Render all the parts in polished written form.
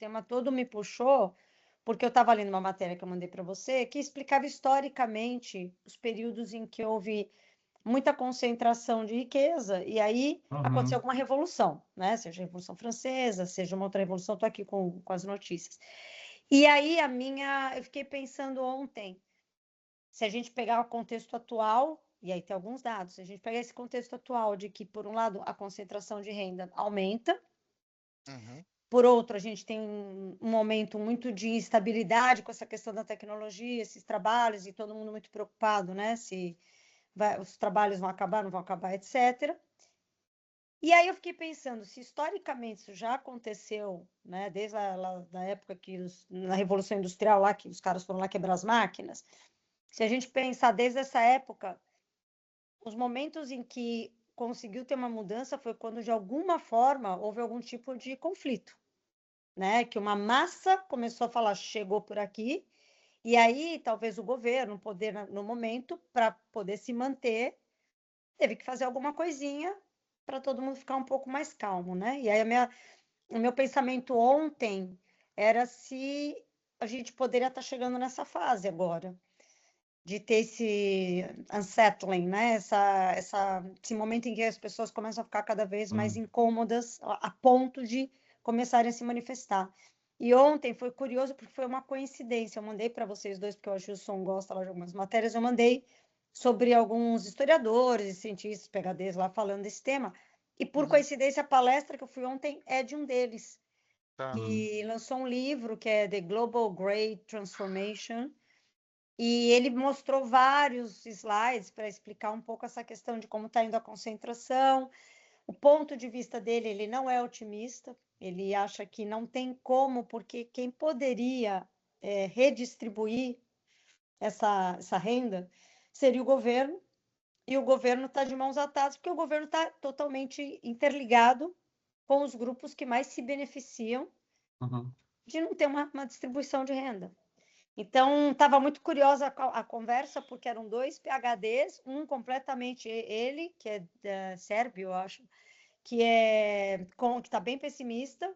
tema todo me puxou, porque eu estava lendo uma matéria que eu mandei para você, que explicava historicamente os períodos em que houve muita concentração de riqueza, e aí aconteceu alguma revolução, né? Seja a Revolução Francesa, seja uma outra revolução, estou aqui com as notícias. E aí eu fiquei pensando ontem, se a gente pegar o contexto atual, e aí tem alguns dados, se a gente pegar esse contexto atual de que, por um lado, a concentração de renda aumenta, por outro, a gente tem um momento muito de instabilidade com essa questão da tecnologia, esses trabalhos, e todo mundo muito preocupado, né? Se os trabalhos vão acabar, não vão acabar, etc. E aí eu fiquei pensando, se historicamente isso já aconteceu, né? Desde da época na Revolução Industrial, lá que os caras foram lá quebrar as máquinas, se a gente pensar desde essa época, os momentos em que conseguiu ter uma mudança foi quando, de alguma forma, houve algum tipo de conflito, né? Que uma massa começou a falar, chegou por aqui, e aí talvez o governo, o poder no momento, para poder se manter, teve que fazer alguma coisinha para todo mundo ficar um pouco mais calmo, né? E aí o meu pensamento ontem era se a gente poderia estar chegando nessa fase agora, de ter esse unsettling, né? Esse momento em que as pessoas começam a ficar cada vez mais incômodas a ponto de começarem a se manifestar. E ontem foi curioso porque foi uma coincidência. Eu mandei para vocês dois, porque o Gilson gosta lá de algumas matérias, eu mandei sobre alguns historiadores e cientistas, PhDs lá falando desse tema. E por coincidência, a palestra que eu fui ontem é de um deles, que lançou um livro que é The Global Great Transformation, e ele mostrou vários slides para explicar um pouco essa questão de como está indo a concentração. O ponto de vista dele, ele não é otimista, ele acha que não tem como, porque quem poderia redistribuir essa renda seria o governo, e o governo está de mãos atadas, porque o governo está totalmente interligado com os grupos que mais se beneficiam de não ter uma distribuição de renda. Então, estava muito curiosa a conversa, porque eram dois PhDs, um completamente ele, que é sérbio, eu acho, que está bem pessimista,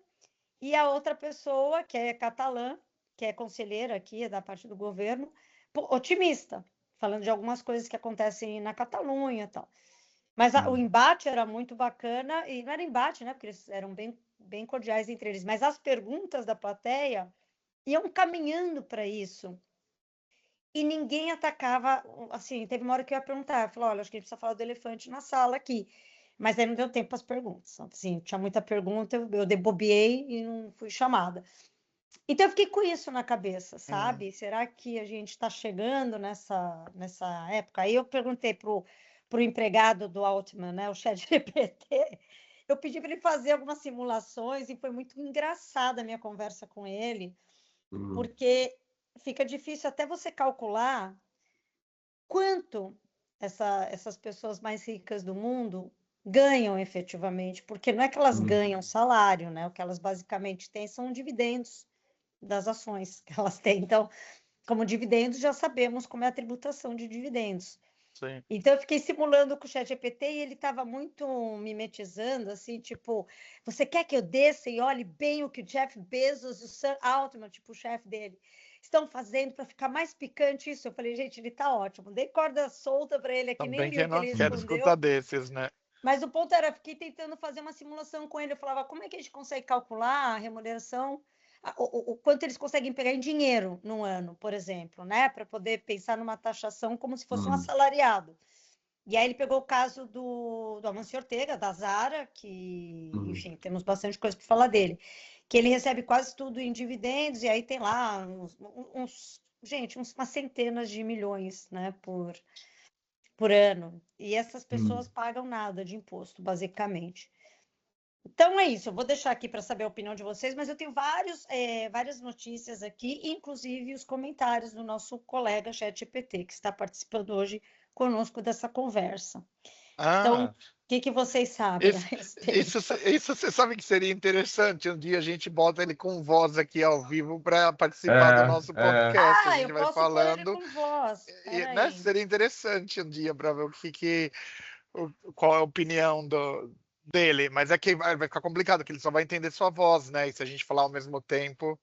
e a outra pessoa, que é catalã, que é conselheira aqui, é da parte do governo, otimista, falando de algumas coisas que acontecem na Catalunha e tal. Mas o embate era muito bacana, e não era embate, né? Porque eles eram bem cordiais entre eles, mas as perguntas da plateia iam caminhando para isso. E ninguém atacava, assim, teve uma hora que eu ia perguntar, eu falei, olha, acho que a gente precisa falar do elefante na sala aqui. Mas aí não deu tempo para as perguntas. Assim, tinha muita pergunta, eu debobiei e não fui chamada. Então eu fiquei com isso na cabeça, sabe? Será que a gente está chegando nessa época? Aí eu perguntei pro empregado do Altman, né, o ChatGPT, eu pedi para ele fazer algumas simulações e foi muito engraçada a minha conversa com ele, porque fica difícil até você calcular quanto essas pessoas mais ricas do mundo ganham efetivamente, porque não é que elas ganham salário, né? O que elas basicamente têm são dividendos das ações que elas têm. Então, como dividendos, já sabemos como é a tributação de dividendos. Sim. Então, eu fiquei simulando com o ChatGPT e ele estava muito mimetizando, assim, tipo, você quer que eu desça e olhe bem o que o Jeff Bezos e o Sam Altman, tipo, o chefe dele, estão fazendo para ficar mais picante isso? Eu falei, gente, ele tá ótimo. Dei corda solta para ele aqui, nem Também li o que não ele quero escutar respondeu. desses, né? Mas o ponto era, fiquei tentando fazer uma simulação com ele. Eu falava, como é que a gente consegue calcular a remuneração, o quanto eles conseguem pegar em dinheiro num ano, por exemplo, né? Para poder pensar numa taxação como se fosse um assalariado. E aí ele pegou o caso do Amancio Ortega, da Zara, que, enfim, temos bastante coisa para falar dele, que ele recebe quase tudo em dividendos, e aí tem lá umas centenas de milhões, né, por ano. E essas pessoas pagam nada de imposto, basicamente. Então é isso, eu vou deixar aqui para saber a opinião de vocês, mas eu tenho várias notícias aqui, inclusive os comentários do nosso colega ChatGPT, que está participando hoje conosco dessa conversa. Então, o que vocês sabem a respeito? Isso você sabe que seria interessante. Um dia a gente bota ele com voz aqui ao vivo para participar do nosso podcast. A gente Eu vai posso pôr ele falando. com voz. Né? Peraí. Seria interessante um dia para ver qual é a opinião dele, mas é que vai ficar complicado, que ele só vai entender sua voz, né? E se a gente falar ao mesmo tempo,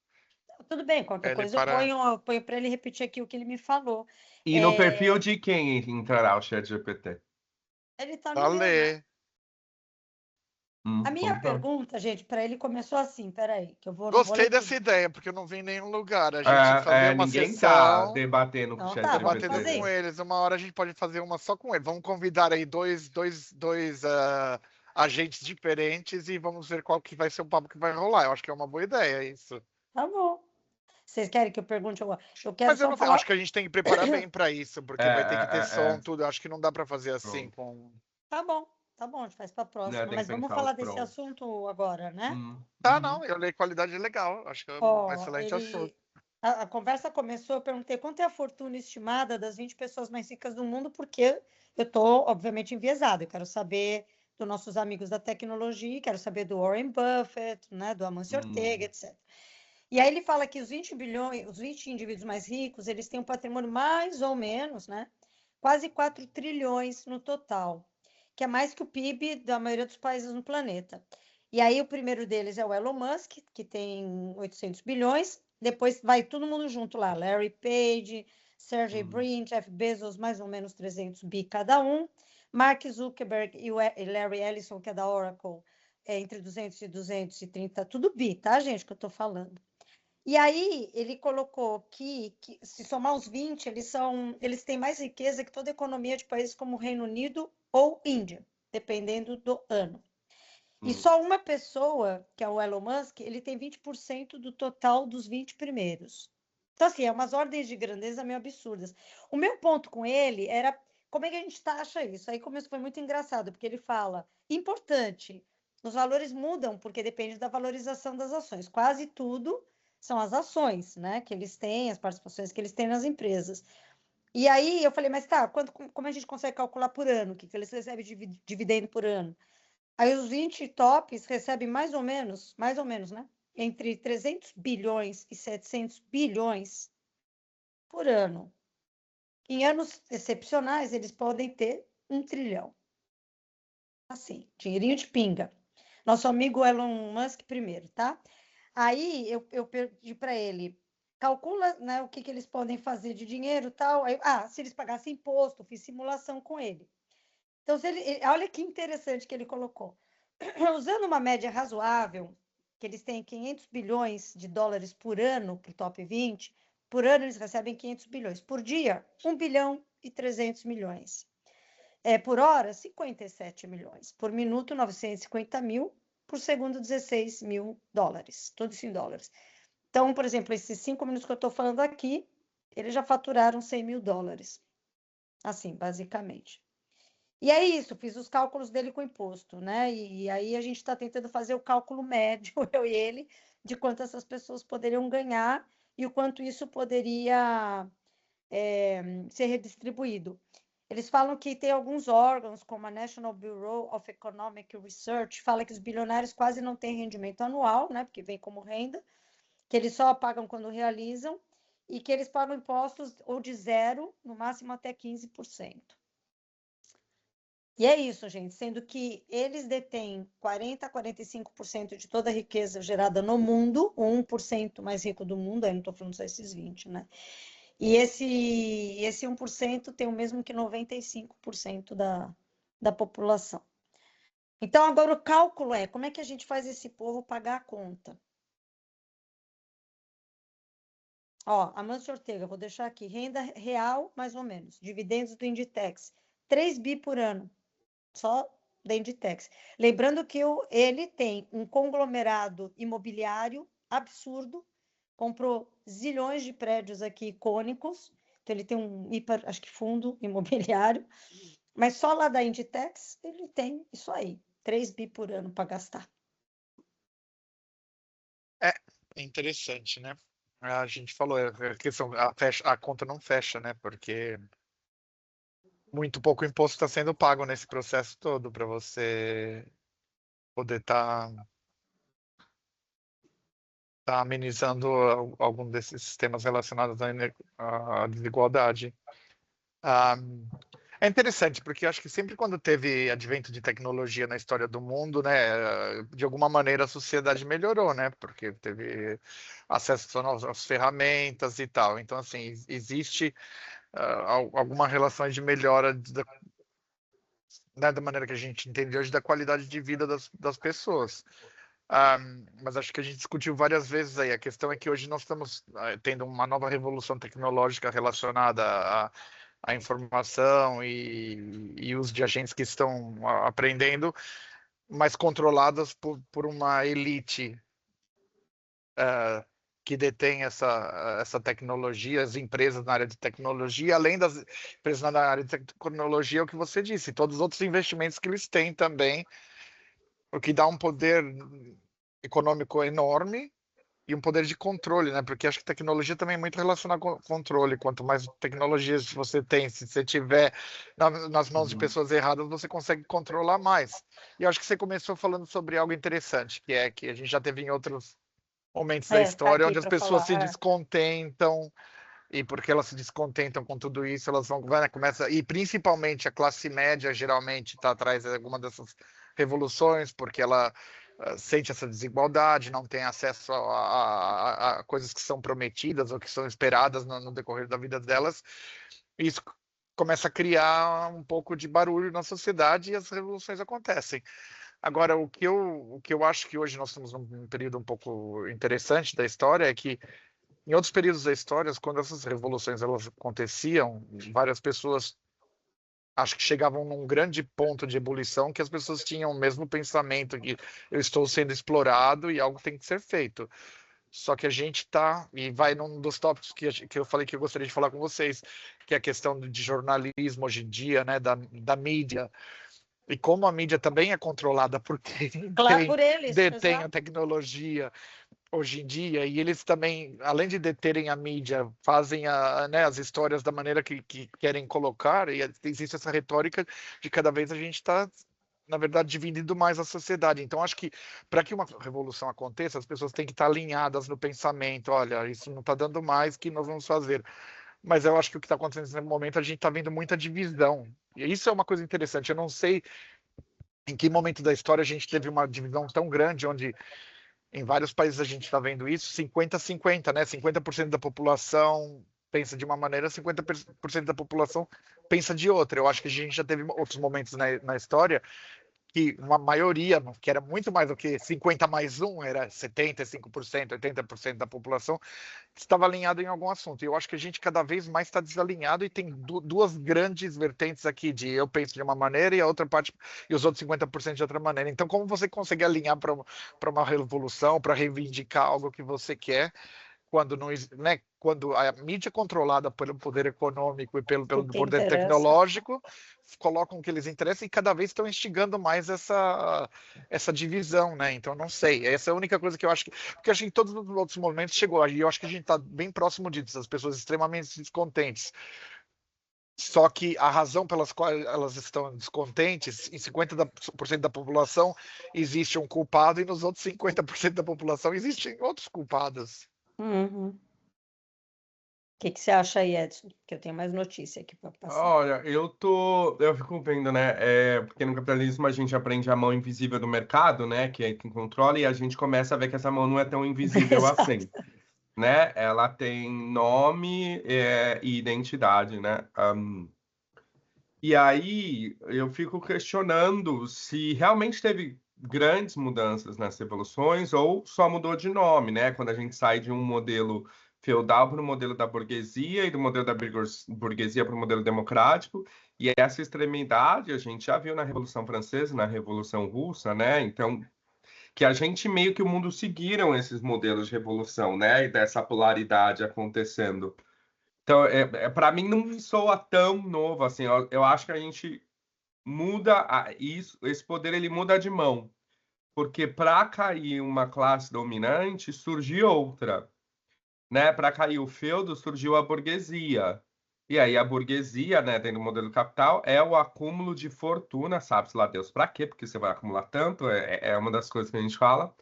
Tudo bem, qualquer ele coisa eu para. ponho para ele repetir aqui o que ele me falou. E no perfil de quem entrará o ChatGPT? Ele tá no meu, né? Ler. A minha Então tá. pergunta, gente, para ele começou assim, peraí, que eu não vou Gostei ler dessa tudo. ideia, porque eu não vi em nenhum lugar. A gente fazer uma Ninguém tá sessão, debatendo com o Então tá, vamos ChatGPT. debatendo fazer com isso. eles. Uma hora a gente pode fazer uma só com eles. Vamos convidar aí dois agentes diferentes e vamos ver qual que vai ser o papo que vai rolar. Eu acho que é uma boa ideia isso. Tá bom. Vocês querem que eu pergunte agora? Eu quero Mas eu só não falar. acho que a gente tem que preparar bem para isso, porque vai ter que ter som, É. tudo. Eu acho que não dá para fazer assim Pronto. com. Tá bom, a gente faz para a próxima. Tem que Mas vamos pensar os falar desse prontos. assunto agora, né? Tá, não, eu leio qualidade é legal. Acho que é um Ó, excelente assunto. a conversa começou, eu perguntei quanto é a fortuna estimada das 20 pessoas mais ricas do mundo, porque eu tô, obviamente, enviesada. Eu quero saber dos nossos amigos da tecnologia, quero saber do Warren Buffett, né, do Amancio Ortega, etc. E aí ele fala que os 20 bilhões, os 20 indivíduos mais ricos, eles têm um patrimônio mais ou menos, né, quase 4 trilhões no total, que é mais que o PIB da maioria dos países no planeta. E aí o primeiro deles é o Elon Musk, que tem 800 bilhões, depois vai todo mundo junto lá, Larry Page, Sergey Brin, Jeff Bezos, mais ou menos 300 bi cada um, Mark Zuckerberg e Larry Ellison, que é da Oracle, entre 200 e 230, tudo bi, tá, gente, que eu tô falando. E aí ele colocou que se somar os 20, eles têm mais riqueza que toda a economia de países como o Reino Unido ou Índia, dependendo do ano. E só uma pessoa, que é o Elon Musk, ele tem 20% do total dos 20 primeiros. Então, assim, é umas ordens de grandeza meio absurdas. O meu ponto com ele era como é que a gente taxa isso? Aí começou, foi muito engraçado, porque ele fala, importante, os valores mudam porque depende da valorização das ações. Quase tudo são as ações, né, que eles têm, as participações que eles têm nas empresas. E aí eu falei, mas tá, como a gente consegue calcular por ano? O que eles recebem de dividendo por ano? Aí os 20 tops recebem mais ou menos, né? Entre 300 bilhões e 700 bilhões por ano. Em anos excepcionais, eles podem ter 1 trilhão. Assim, dinheirinho de pinga. Nosso amigo Elon Musk primeiro, tá? Aí eu pedi para ele, calcula, né, o que eles podem fazer de dinheiro e tal. Aí, se eles pagassem imposto, fiz simulação com ele. Então, olha que interessante que ele colocou. Usando uma média razoável, que eles têm 500 bilhões de dólares por ano para o top 20, por ano eles recebem 500 bilhões. Por dia, 1 bilhão e 300 milhões. Por hora, 57 milhões. Por minuto, 950 mil. Por segundo, 16 mil dólares. Tudo isso em dólares. Então, por exemplo, esses 5 minutos que eu estou falando aqui, eles já faturaram 100 mil dólares. Assim, basicamente. E é isso, fiz os cálculos dele com imposto, né? E aí a gente está tentando fazer o cálculo médio, eu e ele, de quanto essas pessoas poderiam ganhar e o quanto isso poderia ser redistribuído. Eles falam que tem alguns órgãos, como a National Bureau of Economic Research, fala que os bilionários quase não têm rendimento anual, né? Porque vem como renda, que eles só pagam quando realizam e que eles pagam impostos ou de 0, no máximo até 15%. E é isso, gente, sendo que eles detêm 40 a 45% de toda a riqueza gerada no mundo, o 1% mais rico do mundo, aí não estou falando só esses 20, né? E esse 1% tem o mesmo que 95% da população. Então, agora o cálculo é, como é que a gente faz esse povo pagar a conta? Ó, Amancio Ortega, vou deixar aqui, renda real, mais ou menos, dividendos do Inditex, 3 bi por ano. Só da Inditex. Lembrando que ele tem um conglomerado imobiliário absurdo, comprou zilhões de prédios aqui icônicos, então ele tem um acho que fundo imobiliário, mas só lá da Inditex ele tem isso aí, 3 bi por ano para gastar. É interessante, né? A gente falou, a questão, a conta não fecha, né? Porque muito pouco imposto está sendo pago nesse processo todo para você poder estar amenizando algum desses sistemas relacionados à desigualdade. É interessante, porque eu acho que sempre quando teve advento de tecnologia na história do mundo, né, de alguma maneira a sociedade melhorou, né, porque teve acesso às ferramentas e tal. Então, assim, existe alguma relação de melhora né, da maneira que a gente entende hoje da qualidade de vida das pessoas. Mas acho que a gente discutiu várias vezes aí. A questão é que hoje nós estamos tendo uma nova revolução tecnológica relacionada à informação e uso de agentes que estão aprendendo, mas controladas por uma elite que detém essa tecnologia, as empresas na área de tecnologia, além das empresas na área de tecnologia, é o que você disse, todos os outros investimentos que eles têm também, o que dá um poder econômico enorme e um poder de controle, né? Porque acho que tecnologia também é muito relacionada com controle. Quanto mais tecnologias você tem, se você tiver nas mãos de pessoas erradas, você consegue controlar mais. E eu acho que você começou falando sobre algo interessante, que é que a gente já teve em outros momentos da Tá história aqui onde as para pessoas se falar. descontentam, e porque elas se descontentam com tudo isso, elas vão começa e principalmente a classe média geralmente está atrás de alguma dessas revoluções, porque ela sente essa desigualdade, não tem acesso a coisas que são prometidas ou que são esperadas no decorrer da vida delas. E isso começa a criar um pouco de barulho na sociedade e as revoluções acontecem. Agora, o que eu acho que hoje nós estamos num período um pouco interessante da história é que em outros períodos da história, quando essas revoluções elas aconteciam, várias pessoas acho que chegavam num grande ponto de ebulição que as pessoas tinham o mesmo pensamento que eu estou sendo explorado e algo tem que ser feito. Só que a gente está, e vai num dos tópicos que eu falei que eu gostaria de falar com vocês, que é a questão de jornalismo hoje em dia, né, da mídia. E como a mídia também é controlada por quem Claro, por eles, detém a exato. tecnologia hoje em dia, e eles também, além de deterem a mídia, fazem né, as histórias da maneira que querem colocar, e existe essa retórica de cada vez a gente está, na verdade, dividindo mais a sociedade. Então, acho que para que uma revolução aconteça, as pessoas têm que estar alinhadas no pensamento, olha, isso não está dando mais, o que nós vamos fazer? Mas eu acho que o que está acontecendo nesse momento, a gente está vendo muita divisão. E isso é uma coisa interessante. Eu não sei em que momento da história a gente teve uma divisão tão grande, onde em vários países a gente está vendo isso, 50-50, né? 50% da população pensa de uma maneira, 50% da população pensa de outra. Eu acho que a gente já teve outros momentos na história que uma maioria, que era muito mais do que 50 mais 1, era 75%, 80% da população, estava alinhado em algum assunto. E eu acho que a gente cada vez mais está desalinhado e tem duas grandes vertentes aqui de eu penso de uma maneira e a outra parte e os outros 50% de outra maneira. Então, como você consegue alinhar para uma revolução, para reivindicar algo que você quer, quando não, né, quando a mídia é controlada pelo poder econômico e pelo O que poder interessa. tecnológico, colocam o que eles interessam e cada vez estão instigando mais essa divisão, né? Então, não sei. Essa é a única coisa que eu acho que. Porque eu acho que em todos os outros momentos chegou. E eu acho que a gente está bem próximo disso, as pessoas extremamente descontentes. Só que a razão pelas quais elas estão descontentes, em 50% da população existe um culpado e nos outros 50% da população existem outros culpados. Uhum. O que você acha aí, Edson? Que eu tenho mais notícia aqui para passar. Olha, eu fico vendo, né? Porque no capitalismo a gente aprende a mão invisível do mercado, né? Que é quem controla, e a gente começa a ver que essa mão não é tão invisível Exato. assim, né? Ela tem nome, e identidade, né? E aí eu fico questionando se realmente teve grandes mudanças nas revoluções ou só mudou de nome, né? Quando a gente sai de um modelo feudal para o modelo da burguesia e do modelo da burguesia para o modelo democrático. E essa extremidade a gente já viu na Revolução Francesa, na Revolução Russa, né? Então, que a gente meio que o mundo seguiram esses modelos de revolução, né? E dessa polaridade acontecendo. Então, para mim não soa tão novo assim. Eu acho que a gente muda isso, esse poder ele muda de mão, porque para cair uma classe dominante surgiu outra, né? Para cair o feudo surgiu a burguesia. E aí a burguesia, né, dentro do modelo capital, é o acúmulo de fortuna, sabe-se lá Deus para quê? Porque você vai acumular tanto, é uma das coisas que a gente fala,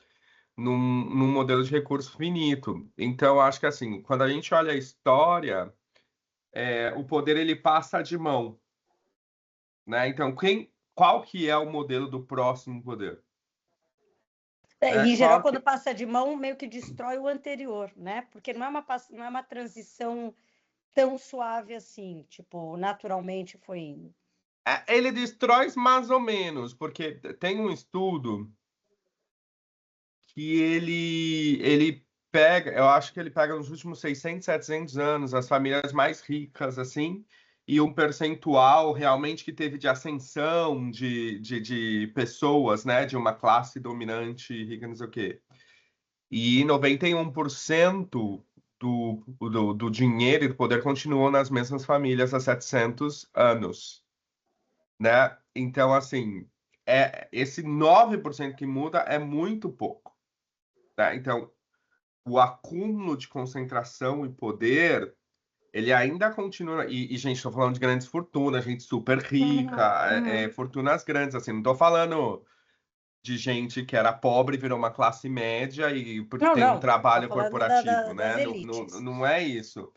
num modelo de recurso finito. Então, eu acho que assim, quando a gente olha a história, o poder ele passa de mão. né? Então, qual que é o modelo do próximo poder? Em geral, Qual quando que... passa de mão, meio que destrói o anterior, né? Porque não é uma transição tão suave assim, tipo, naturalmente foi indo. Ele destrói mais ou menos, porque tem um estudo que ele pega, eu acho que ele pega nos últimos 600, 700 anos as famílias mais ricas, assim, e um percentual realmente que teve de ascensão de pessoas, né, de uma classe dominante rica, não sei o quê. E 91% do dinheiro e do poder continuou nas mesmas famílias há 700 anos, né? Então, assim, esse 9% que muda é muito pouco, né? Então, o acúmulo de concentração e poder, ele ainda continua. E gente, estou falando de grandes fortunas, gente super rica, fortunas grandes, assim, não estou falando de gente que era pobre e virou uma classe média e porque Não, tem um não, tô trabalho falando corporativo, das né? Não, elites. não é isso.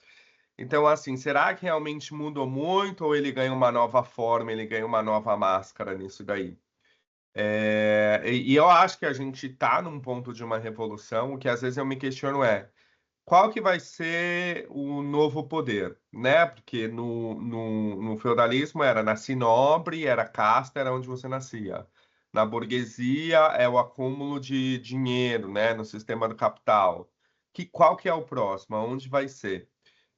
Então, assim, será que realmente mudou muito ou ele ganha uma nova forma, ele ganha uma nova máscara nisso daí? E eu acho que a gente está num ponto de uma revolução, o que às vezes eu me questiono qual que vai ser o novo poder, né? Porque no feudalismo era nasci nobre, era casta, era onde você nascia. Na burguesia é o acúmulo de dinheiro, né? No sistema do capital. Qual que é o próximo? Aonde vai ser?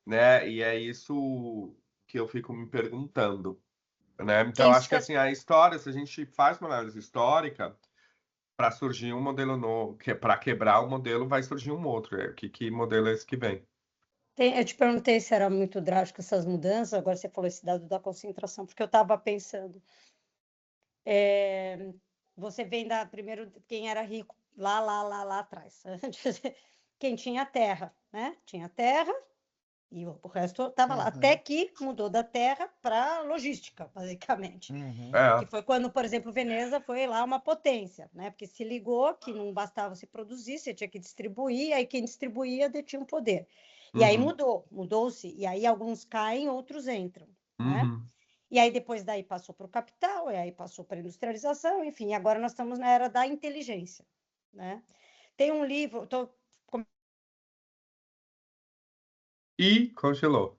Né? E é isso que eu fico me perguntando, né? Então, Quem acho que se- assim, a história, se a gente faz uma análise histórica, para surgir um modelo novo, para quebrar o modelo, vai surgir um outro. Que modelo é esse que vem? Eu te perguntei se era muito drástico essas mudanças, agora você falou esse dado da concentração, porque eu estava pensando, você vem primeiro quem era rico lá atrás, quem tinha terra, né? Tinha terra e o resto estava lá, até que mudou da terra para logística, basicamente. Que É. foi quando, por exemplo, Veneza foi lá uma potência, né? Porque se ligou que não bastava se produzir, você tinha que distribuir, aí quem distribuía detinha o poder. E aí Uhum, mudou-se, e aí alguns caem, outros entram, né? uhum. E aí depois daí passou para o capital, e aí passou para a industrialização, enfim, agora nós estamos na era da inteligência, né? Tem um livro, E congelou.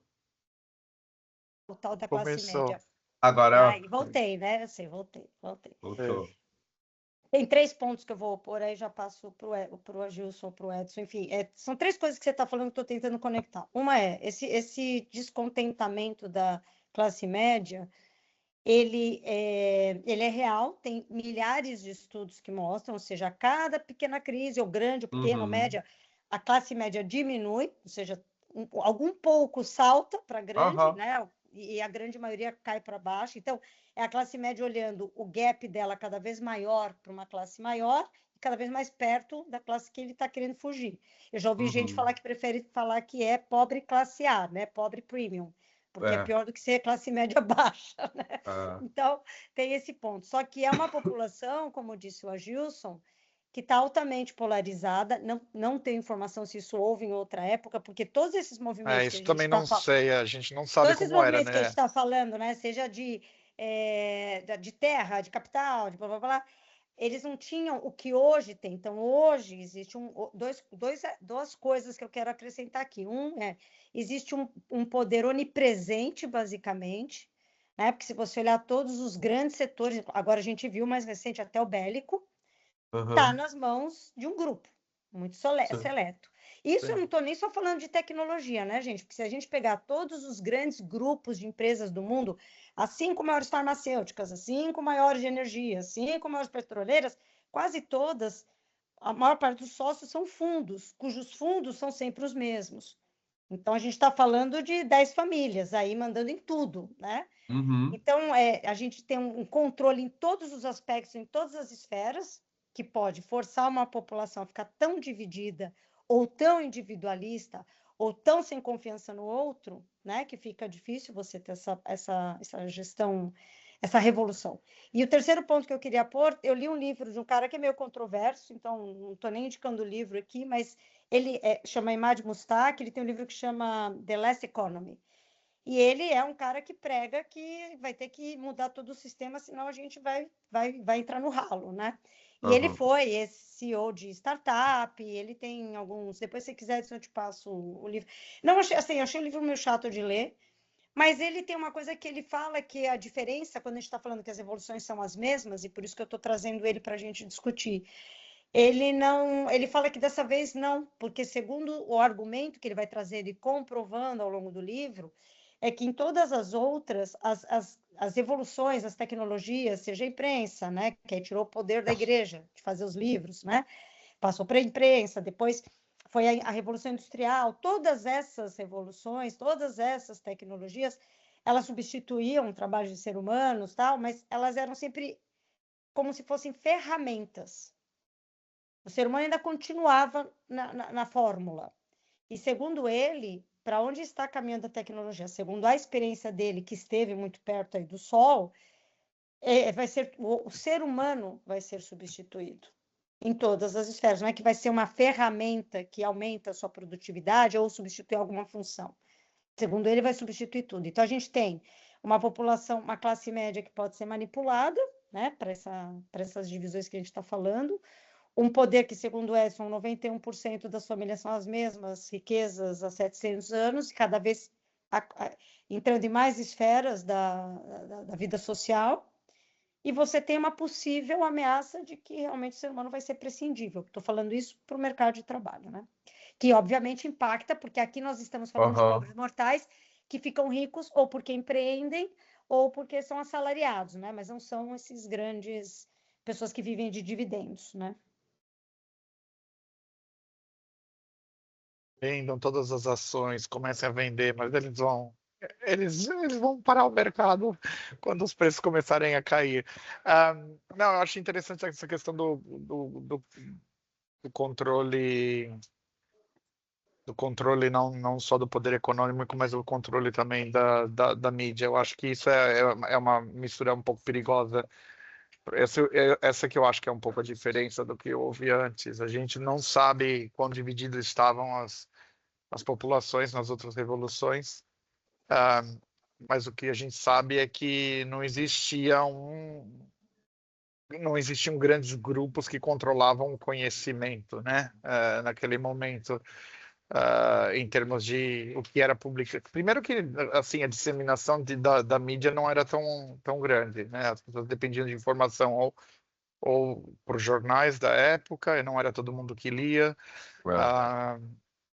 o tal da classe Começou. média. Agora Ai, voltei, né? Eu sei, voltei. É. voltou. Tem 3 pontos que eu vou pôr aí, já passo para o Agilson, para o Edson, enfim. São 3 coisas que você está falando que eu estou tentando conectar. Uma é esse descontentamento da classe média, ele é real, tem milhares de estudos que mostram, ou seja, cada pequena crise, ou grande, ou pequena, ou Uhum. média, a classe média diminui, ou seja, algum pouco salta para grande, Aham. né? E a grande maioria cai para baixo. Então, é a classe média olhando o gap dela cada vez maior para uma classe maior e cada vez mais perto da classe que ele está querendo fugir. Eu já ouvi gente Uhum. falar que prefere falar que é pobre classe A, né? Pobre premium, porque é É. pior do que ser classe média baixa, né? É. Então, tem esse ponto. Só que é uma população, como disse o Agilson, que está altamente polarizada. Não tenho informação se isso houve em outra época, porque todos esses movimentos que a Isso gente também está não falando, sei, a gente não sabe todos esses como era, movimentos que a gente né? está falando, né? Seja de terra, de capital, de blá blá blá, eles não tinham o que hoje tem. Então, hoje existe duas coisas que eu quero acrescentar aqui. Existe um poder onipresente, basicamente, né? Porque se você olhar todos os grandes setores, agora a gente viu mais recente até o bélico, está Uhum. nas mãos de um grupo muito Sim. seleto. Isso eu Sim. não estou nem só falando de tecnologia, né, gente? Porque se a gente pegar todos os grandes grupos de empresas do mundo, as 5 maiores farmacêuticas, as 5 maiores de energia, as 5 maiores petroleiras, quase todas, a maior parte dos sócios são fundos, cujos fundos são sempre os mesmos. Então, a gente está falando de 10 famílias aí mandando em tudo, né? Uhum. Então, a gente tem um controle em todos os aspectos, em todas as esferas, que pode forçar uma população a ficar tão dividida, ou tão individualista, ou tão sem confiança no outro, né, que fica difícil você ter essa gestão, essa revolução. E o terceiro ponto que eu queria pôr, eu li um livro de um cara que é meio controverso, então não estou nem indicando o livro aqui, mas ele chama Imad Mustak, ele tem um livro que chama The Last Economy. E ele é um cara que prega que vai ter que mudar todo o sistema, senão a gente vai entrar no ralo, né? E ele foi esse CEO de startup, ele tem alguns... Depois, se quiser, eu te passo o livro. Não, achei o livro meio chato de ler, mas ele tem uma coisa que ele fala que a diferença, quando a gente está falando que as evoluções são as mesmas, e por isso que eu estou trazendo ele para a gente discutir, ele fala que dessa vez não, porque segundo o argumento que ele vai trazer e comprovando ao longo do livro, é que em todas as outras, as evoluções, as tecnologias, seja a imprensa, né, que aí tirou o poder da igreja de fazer os livros, né, passou para a imprensa, depois foi a Revolução Industrial, todas essas revoluções, todas essas tecnologias, elas substituíam o trabalho de seres humanos, tal, mas elas eram sempre como se fossem ferramentas. O ser humano ainda continuava na fórmula. E segundo ele, para onde está caminhando a tecnologia? Segundo a experiência dele, que esteve muito perto aí do Sol, vai ser o ser humano vai ser substituído em todas as esferas. Não é que vai ser uma ferramenta que aumenta a sua produtividade ou substitui alguma função. Segundo ele, vai substituir tudo. Então, a gente tem uma população, uma classe média que pode ser manipulada, né, para essas divisões que a gente está falando, um poder que, segundo Edson, 91% das famílias são as mesmas riquezas há 700 anos, e cada vez entrando em mais esferas da vida social, e você tem uma possível ameaça de que realmente o ser humano vai ser prescindível. Estou falando isso para o mercado de trabalho, né? Que obviamente impacta, porque aqui nós estamos falando de pobres mortais que ficam ricos ou porque empreendem ou porque são assalariados, né? Mas não são esses grandes pessoas que vivem de dividendos, né? Vendam todas as ações, comecem a vender, mas eles vão parar o mercado quando os preços começarem a cair. Não, eu acho interessante essa questão do controle, não só do poder econômico, mas o controle também da mídia. Eu acho que isso é uma mistura um pouco perigosa. Essa que eu acho que é um pouco a diferença do que houve antes. A gente não sabe quão divididas estavam as populações nas outras revoluções, mas o que a gente sabe é que não existiam grandes grupos que controlavam o conhecimento, né? Naquele momento, em termos de o que era publicado. Primeiro que, assim, a disseminação da mídia não era tão grande, né? As pessoas dependiam de informação ou por jornais da época, e não era todo mundo que lia.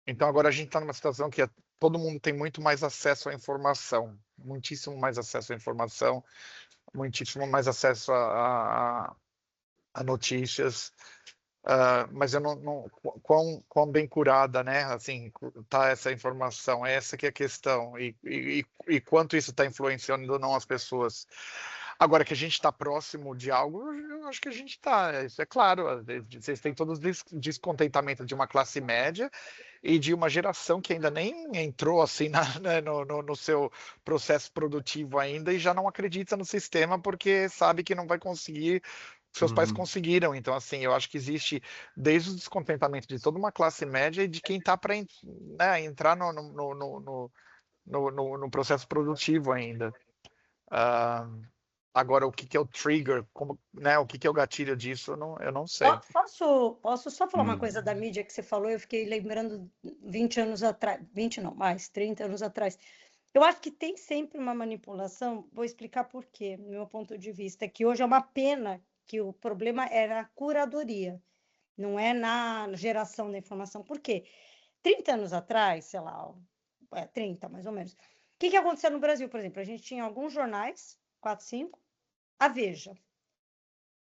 Então agora a gente está numa situação que todo mundo tem muito mais acesso à informação, muitíssimo mais acesso à informação, muitíssimo mais acesso a notícias, mas eu não quão bem curada, né? Assim, tá essa informação, essa que é a questão, e quanto isso está influenciando ou não as pessoas. Agora que a gente está próximo de algo, eu acho que a gente está, isso é claro. Vocês têm todo o descontentamento de uma classe média e de uma geração que ainda nem entrou assim no seu processo produtivo ainda e já não acredita no sistema porque sabe que não vai conseguir. Seus pais conseguiram. Então, assim, eu acho que existe desde o descontentamento de toda uma classe média e de quem está para entrar no processo produtivo ainda. Agora, o que é o trigger, né, o que é o gatilho disso, eu não sei. Posso só falar uma coisa da mídia que você falou? Eu fiquei lembrando 20 anos atrás, 20 não, mais, 30 anos atrás. Eu acho que tem sempre uma manipulação, vou explicar por quê, no meu ponto de vista, que hoje é uma pena que o problema era a curadoria, não é na geração da informação. Por quê? 30 anos atrás, sei lá, 30 mais ou menos, o que aconteceu no Brasil, por exemplo? A gente tinha alguns jornais, 4, 5, a Veja.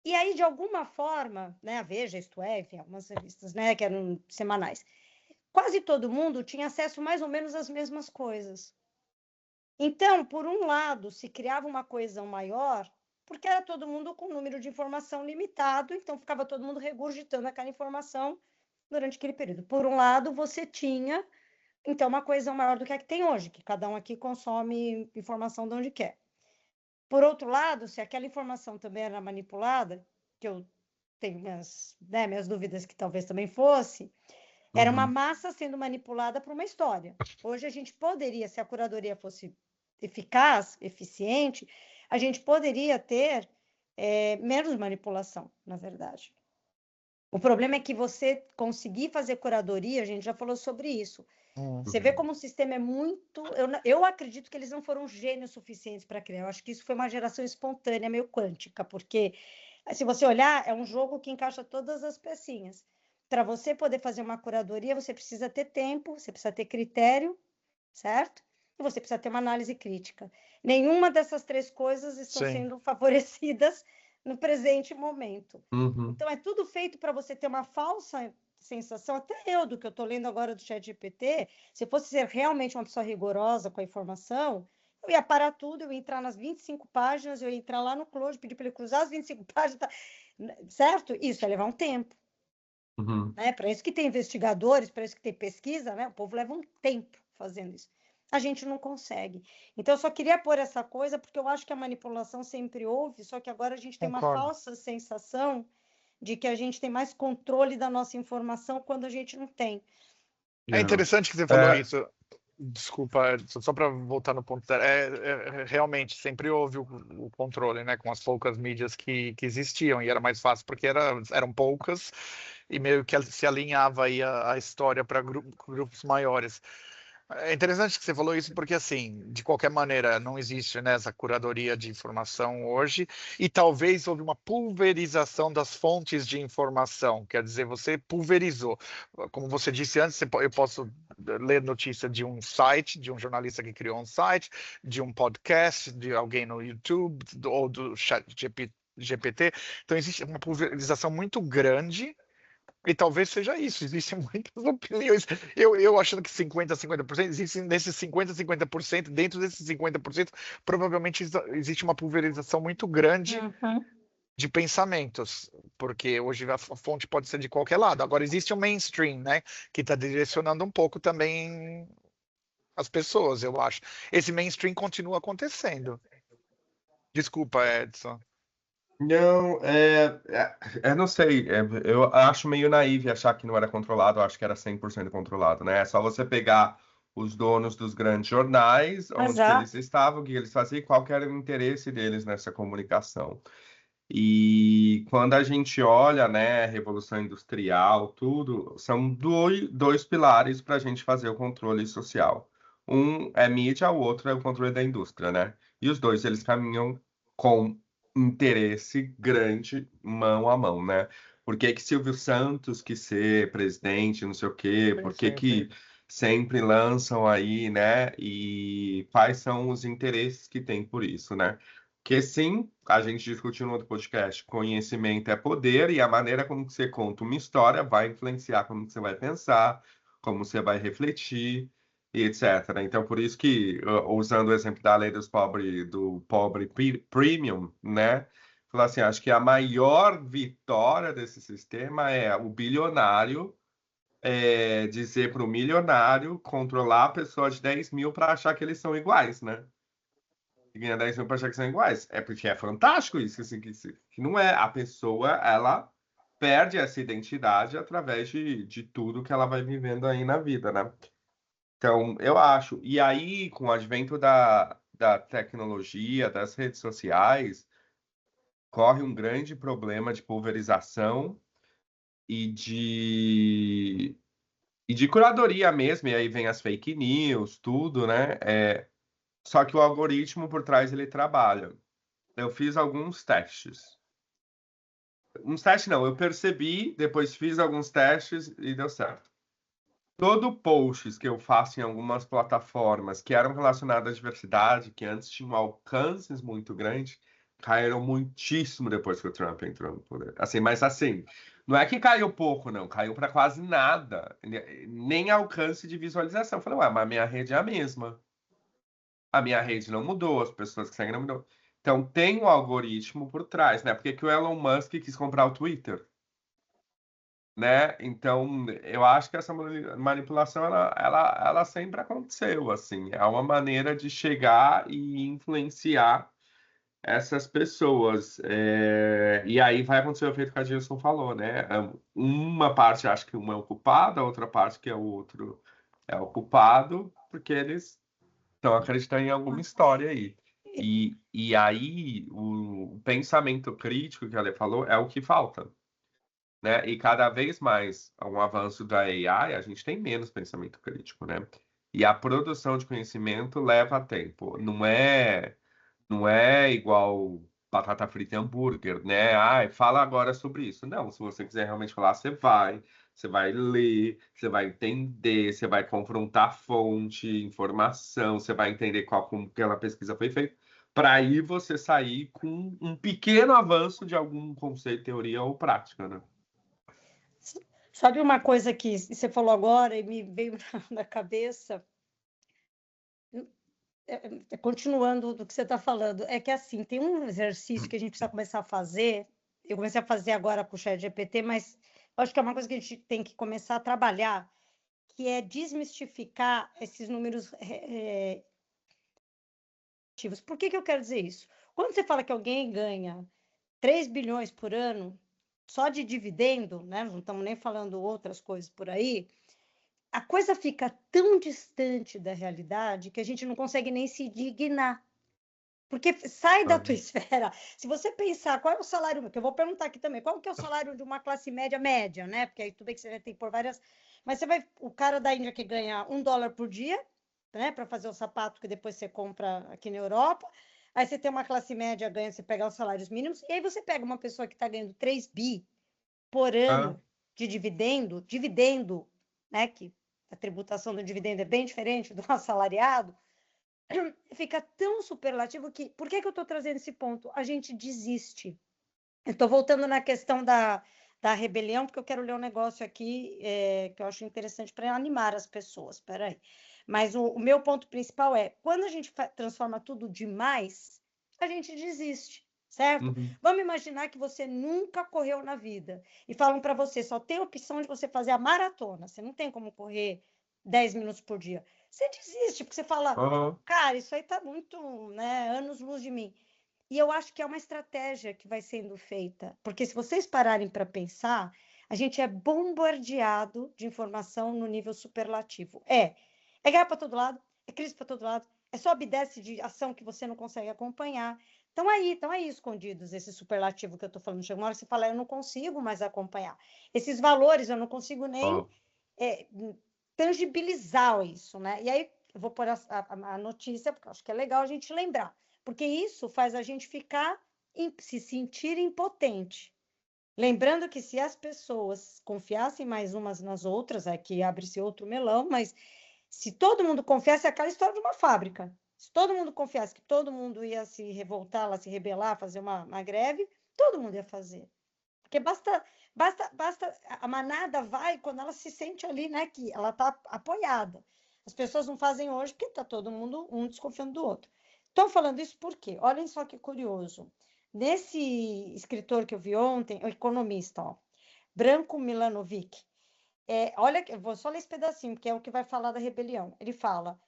E aí, de alguma forma, né, a Veja, Isto É, enfim, algumas revistas, né, que eram semanais, quase todo mundo tinha acesso mais ou menos às mesmas coisas. Então, por um lado, se criava uma coesão maior, porque era todo mundo com um número de informação limitado, então ficava todo mundo regurgitando aquela informação durante aquele período. Por um lado, você tinha, então, uma coesão maior do que a que tem hoje, que cada um aqui consome informação de onde quer. Por outro lado, se aquela informação também era manipulada, que eu tenho minhas dúvidas que talvez também fosse, era uma massa sendo manipulada para uma história. Hoje a gente poderia, se a curadoria fosse eficaz, eficiente, a gente poderia ter menos manipulação, na verdade. O problema é que você conseguir fazer curadoria, a gente já falou sobre isso. Você vê como o sistema é muito... Eu acredito que eles não foram gênios suficientes para criar. Eu acho que isso foi uma geração espontânea, meio quântica, porque, se você olhar, é um jogo que encaixa todas as pecinhas. Para você poder fazer uma curadoria, você precisa ter tempo, você precisa ter critério, certo? E você precisa ter uma análise crítica. Nenhuma dessas três coisas estão sendo favorecidas no presente momento. Então, é tudo feito para você ter uma falsa sensação, até eu, do que eu estou lendo agora do ChatGPT, se eu fosse ser realmente uma pessoa rigorosa com a informação, eu ia parar tudo, eu ia entrar nas 25 páginas, eu ia entrar lá no Claude, pedir para ele cruzar as 25 páginas, certo? Isso ia levar um tempo. Né? Para isso que tem investigadores, para isso que tem pesquisa, né? O povo leva um tempo fazendo isso. A gente não consegue. Então, eu só queria pôr essa coisa, porque eu acho que a manipulação sempre houve, só que agora a gente tem uma falsa sensação de que a gente tem mais controle da nossa informação quando a gente não tem. É interessante que você falou isso. Desculpa, só para voltar no ponto. Realmente, sempre houve o controle, né? Com as poucas mídias que existiam, e era mais fácil porque eram poucas, e meio que se alinhava aí a história para grupos maiores. É interessante que você falou isso porque, assim, de qualquer maneira, não existe, né, essa curadoria de informação hoje, e talvez houve uma pulverização das fontes de informação, quer dizer, você pulverizou. Como você disse antes, eu posso ler notícia de um site, de um jornalista que criou um site, de um podcast, de alguém no YouTube, ou do ChatGPT. Então, existe uma pulverização muito grande. E talvez seja isso, existem muitas opiniões. Eu achando que 50%, existem nesses 50%, dentro desses 50%, provavelmente existe uma pulverização muito grande de pensamentos, porque hoje a fonte pode ser de qualquer lado. Agora existe o mainstream, né, que está direcionando um pouco também as pessoas, eu acho. Esse mainstream continua acontecendo. Desculpa, Edson. Não, eu não sei, eu acho meio naive achar que não era controlado, eu acho que era 100% controlado, né? É só você pegar os donos dos grandes jornais, onde que eles estavam, o que eles faziam, e qual que era o interesse deles nessa comunicação. E quando a gente olha, né, Revolução Industrial, tudo, são dois pilares para a gente fazer o controle social. Um é mídia, o outro é o controle da indústria, né? E os dois, eles caminham com interesse grande, mão a mão, né? Por que que Silvio Santos quis ser presidente, não sei o quê, por que que sempre lançam aí, né? E quais são os interesses que tem por isso, né? Que sim, a gente discutiu no outro podcast, conhecimento é poder, e a maneira como você conta uma história vai influenciar como você vai pensar, como você vai refletir, e etc. Então, por isso que, usando o exemplo da lei do pobre premium, né? Falar assim, acho que a maior vitória desse sistema é o bilionário dizer para o milionário controlar a pessoa de 10 mil para achar que eles são iguais, né? E ganhar 10 mil para achar que são iguais. É porque é fantástico isso, assim, que não é. A pessoa, ela perde essa identidade através de tudo que ela vai vivendo aí na vida, né? Então, eu acho. E aí, com o advento da tecnologia, das redes sociais, corre um grande problema de pulverização e de curadoria mesmo, e aí vem as fake news, tudo, né? Só que o algoritmo por trás ele trabalha. Eu fiz alguns testes. Uns testes não, eu percebi, depois fiz alguns testes e deu certo. Todo posts que eu faço em algumas plataformas que eram relacionadas à diversidade, que antes tinham alcances muito grandes, caíram muitíssimo depois que o Trump entrou no poder. Assim, mas assim, não é que caiu pouco, não, caiu para quase nada, nem alcance de visualização. Eu falei, ué, mas a minha rede é a mesma. A minha rede não mudou, as pessoas que seguem não mudou. Então tem um algoritmo por trás, né? Por que que o Elon Musk quis comprar o Twitter? Né? Então, eu acho que essa manipulação ela sempre aconteceu, assim, é uma maneira de chegar e influenciar essas pessoas. E aí vai acontecer o efeito que a Gilson falou, né? Uma parte acha que uma é o culpado, a outra parte que é o outro é o culpado, porque eles Estão acreditando em alguma história aí. E aí, o pensamento crítico que ela falou é o que falta, né? E cada vez mais, um avanço da AI, a gente tem menos pensamento crítico, né? E a produção de conhecimento leva tempo. Não é igual batata frita e hambúrguer, né? Ah, fala agora sobre isso. Não, se você quiser realmente falar, você vai ler, você vai entender, você vai confrontar fonte, informação, você vai entender como aquela pesquisa foi feita, para aí você sair com um pequeno avanço de algum conceito, teoria ou prática, né? Sabe uma coisa que você falou agora e me veio na cabeça? Continuando do que você está falando, é que assim, tem um exercício que a gente precisa começar a fazer. Eu comecei a fazer agora com o ChatGPT, mas eu acho que é uma coisa que a gente tem que começar a trabalhar, que é desmistificar esses números relativos. Por que eu quero dizer isso? Quando você fala que alguém ganha 3 bilhões por ano só de dividendo, né? Não estamos nem falando outras coisas por aí, a coisa fica tão distante da realidade que a gente não consegue nem se dignar. Porque sai da tua esfera. Se você pensar qual é o salário, que eu vou perguntar aqui também, qual que é o salário de uma classe média, né? Porque aí tudo bem que você vai ter que pôr várias. Mas você vai, o cara da Índia que ganha $1 por dia, né? Para fazer o sapato que depois você compra aqui na Europa. Aí você tem uma classe média ganha, você pega os salários mínimos, e aí você pega uma pessoa que está ganhando 3 bi por ano de dividendo, né? Que a tributação do dividendo é bem diferente do assalariado. Fica tão superlativo que... Por que eu estou trazendo esse ponto? A gente desiste. Eu estou voltando na questão da rebelião, porque eu quero ler um negócio aqui que eu acho interessante para animar as pessoas. Espera aí. Mas o meu ponto principal é, quando a gente transforma tudo demais, a gente desiste, certo? Vamos imaginar que você nunca correu na vida e falam para você, só tem a opção de você fazer a maratona. Você não tem como correr 10 minutos por dia. Você desiste, porque você fala, cara, isso aí tá muito, né, anos-luz de mim. E eu acho que é uma estratégia que vai sendo feita, porque se vocês pararem para pensar, a gente é bombardeado de informação no nível superlativo. É guerra para todo lado, é crise para todo lado, é sobe e desce de ação que você não consegue acompanhar. Estão aí escondidos esse superlativo que eu estou falando. Chega uma hora que você fala, eu não consigo mais acompanhar. Esses valores eu não consigo nem tangibilizar isso, né? E aí eu vou pôr a notícia, porque eu acho que é legal a gente lembrar, porque isso faz a gente se sentir impotente. Lembrando que se as pessoas confiassem mais umas nas outras, aqui abre-se outro melão, mas se todo mundo confiasse, é aquela história de uma fábrica. Se todo mundo confiasse que todo mundo ia se revoltar, se rebelar, fazer uma greve, todo mundo ia fazer. Porque basta, a manada vai quando ela se sente ali, né, que ela está apoiada. As pessoas não fazem hoje porque está todo mundo um desconfiando do outro. Estou falando isso por quê? Olhem só que curioso. Nesse escritor que eu vi ontem, o economista, ó, Branko Milanovic, olha, eu vou só ler esse pedacinho, porque é o que vai falar da rebelião. Ele fala,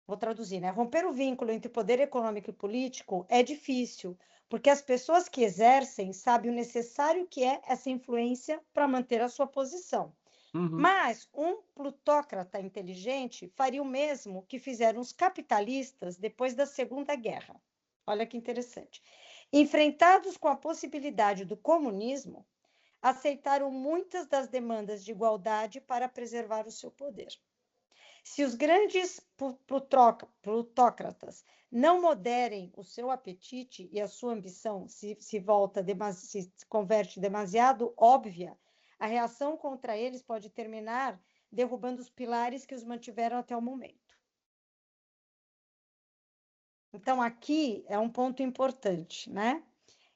vou traduzir, né? Romper o vínculo entre poder econômico e político é difícil, porque as pessoas que exercem sabem o necessário que é essa influência para manter a sua posição. Mas um plutócrata inteligente faria o mesmo que fizeram os capitalistas depois da Segunda Guerra. Olha que interessante. Enfrentados com a possibilidade do comunismo, aceitaram muitas das demandas de igualdade para preservar o seu poder. Se os grandes plutócratas não moderem o seu apetite e a sua ambição se converte demasiado óbvia, a reação contra eles pode terminar derrubando os pilares que os mantiveram até o momento. Então, aqui é um ponto importante, né?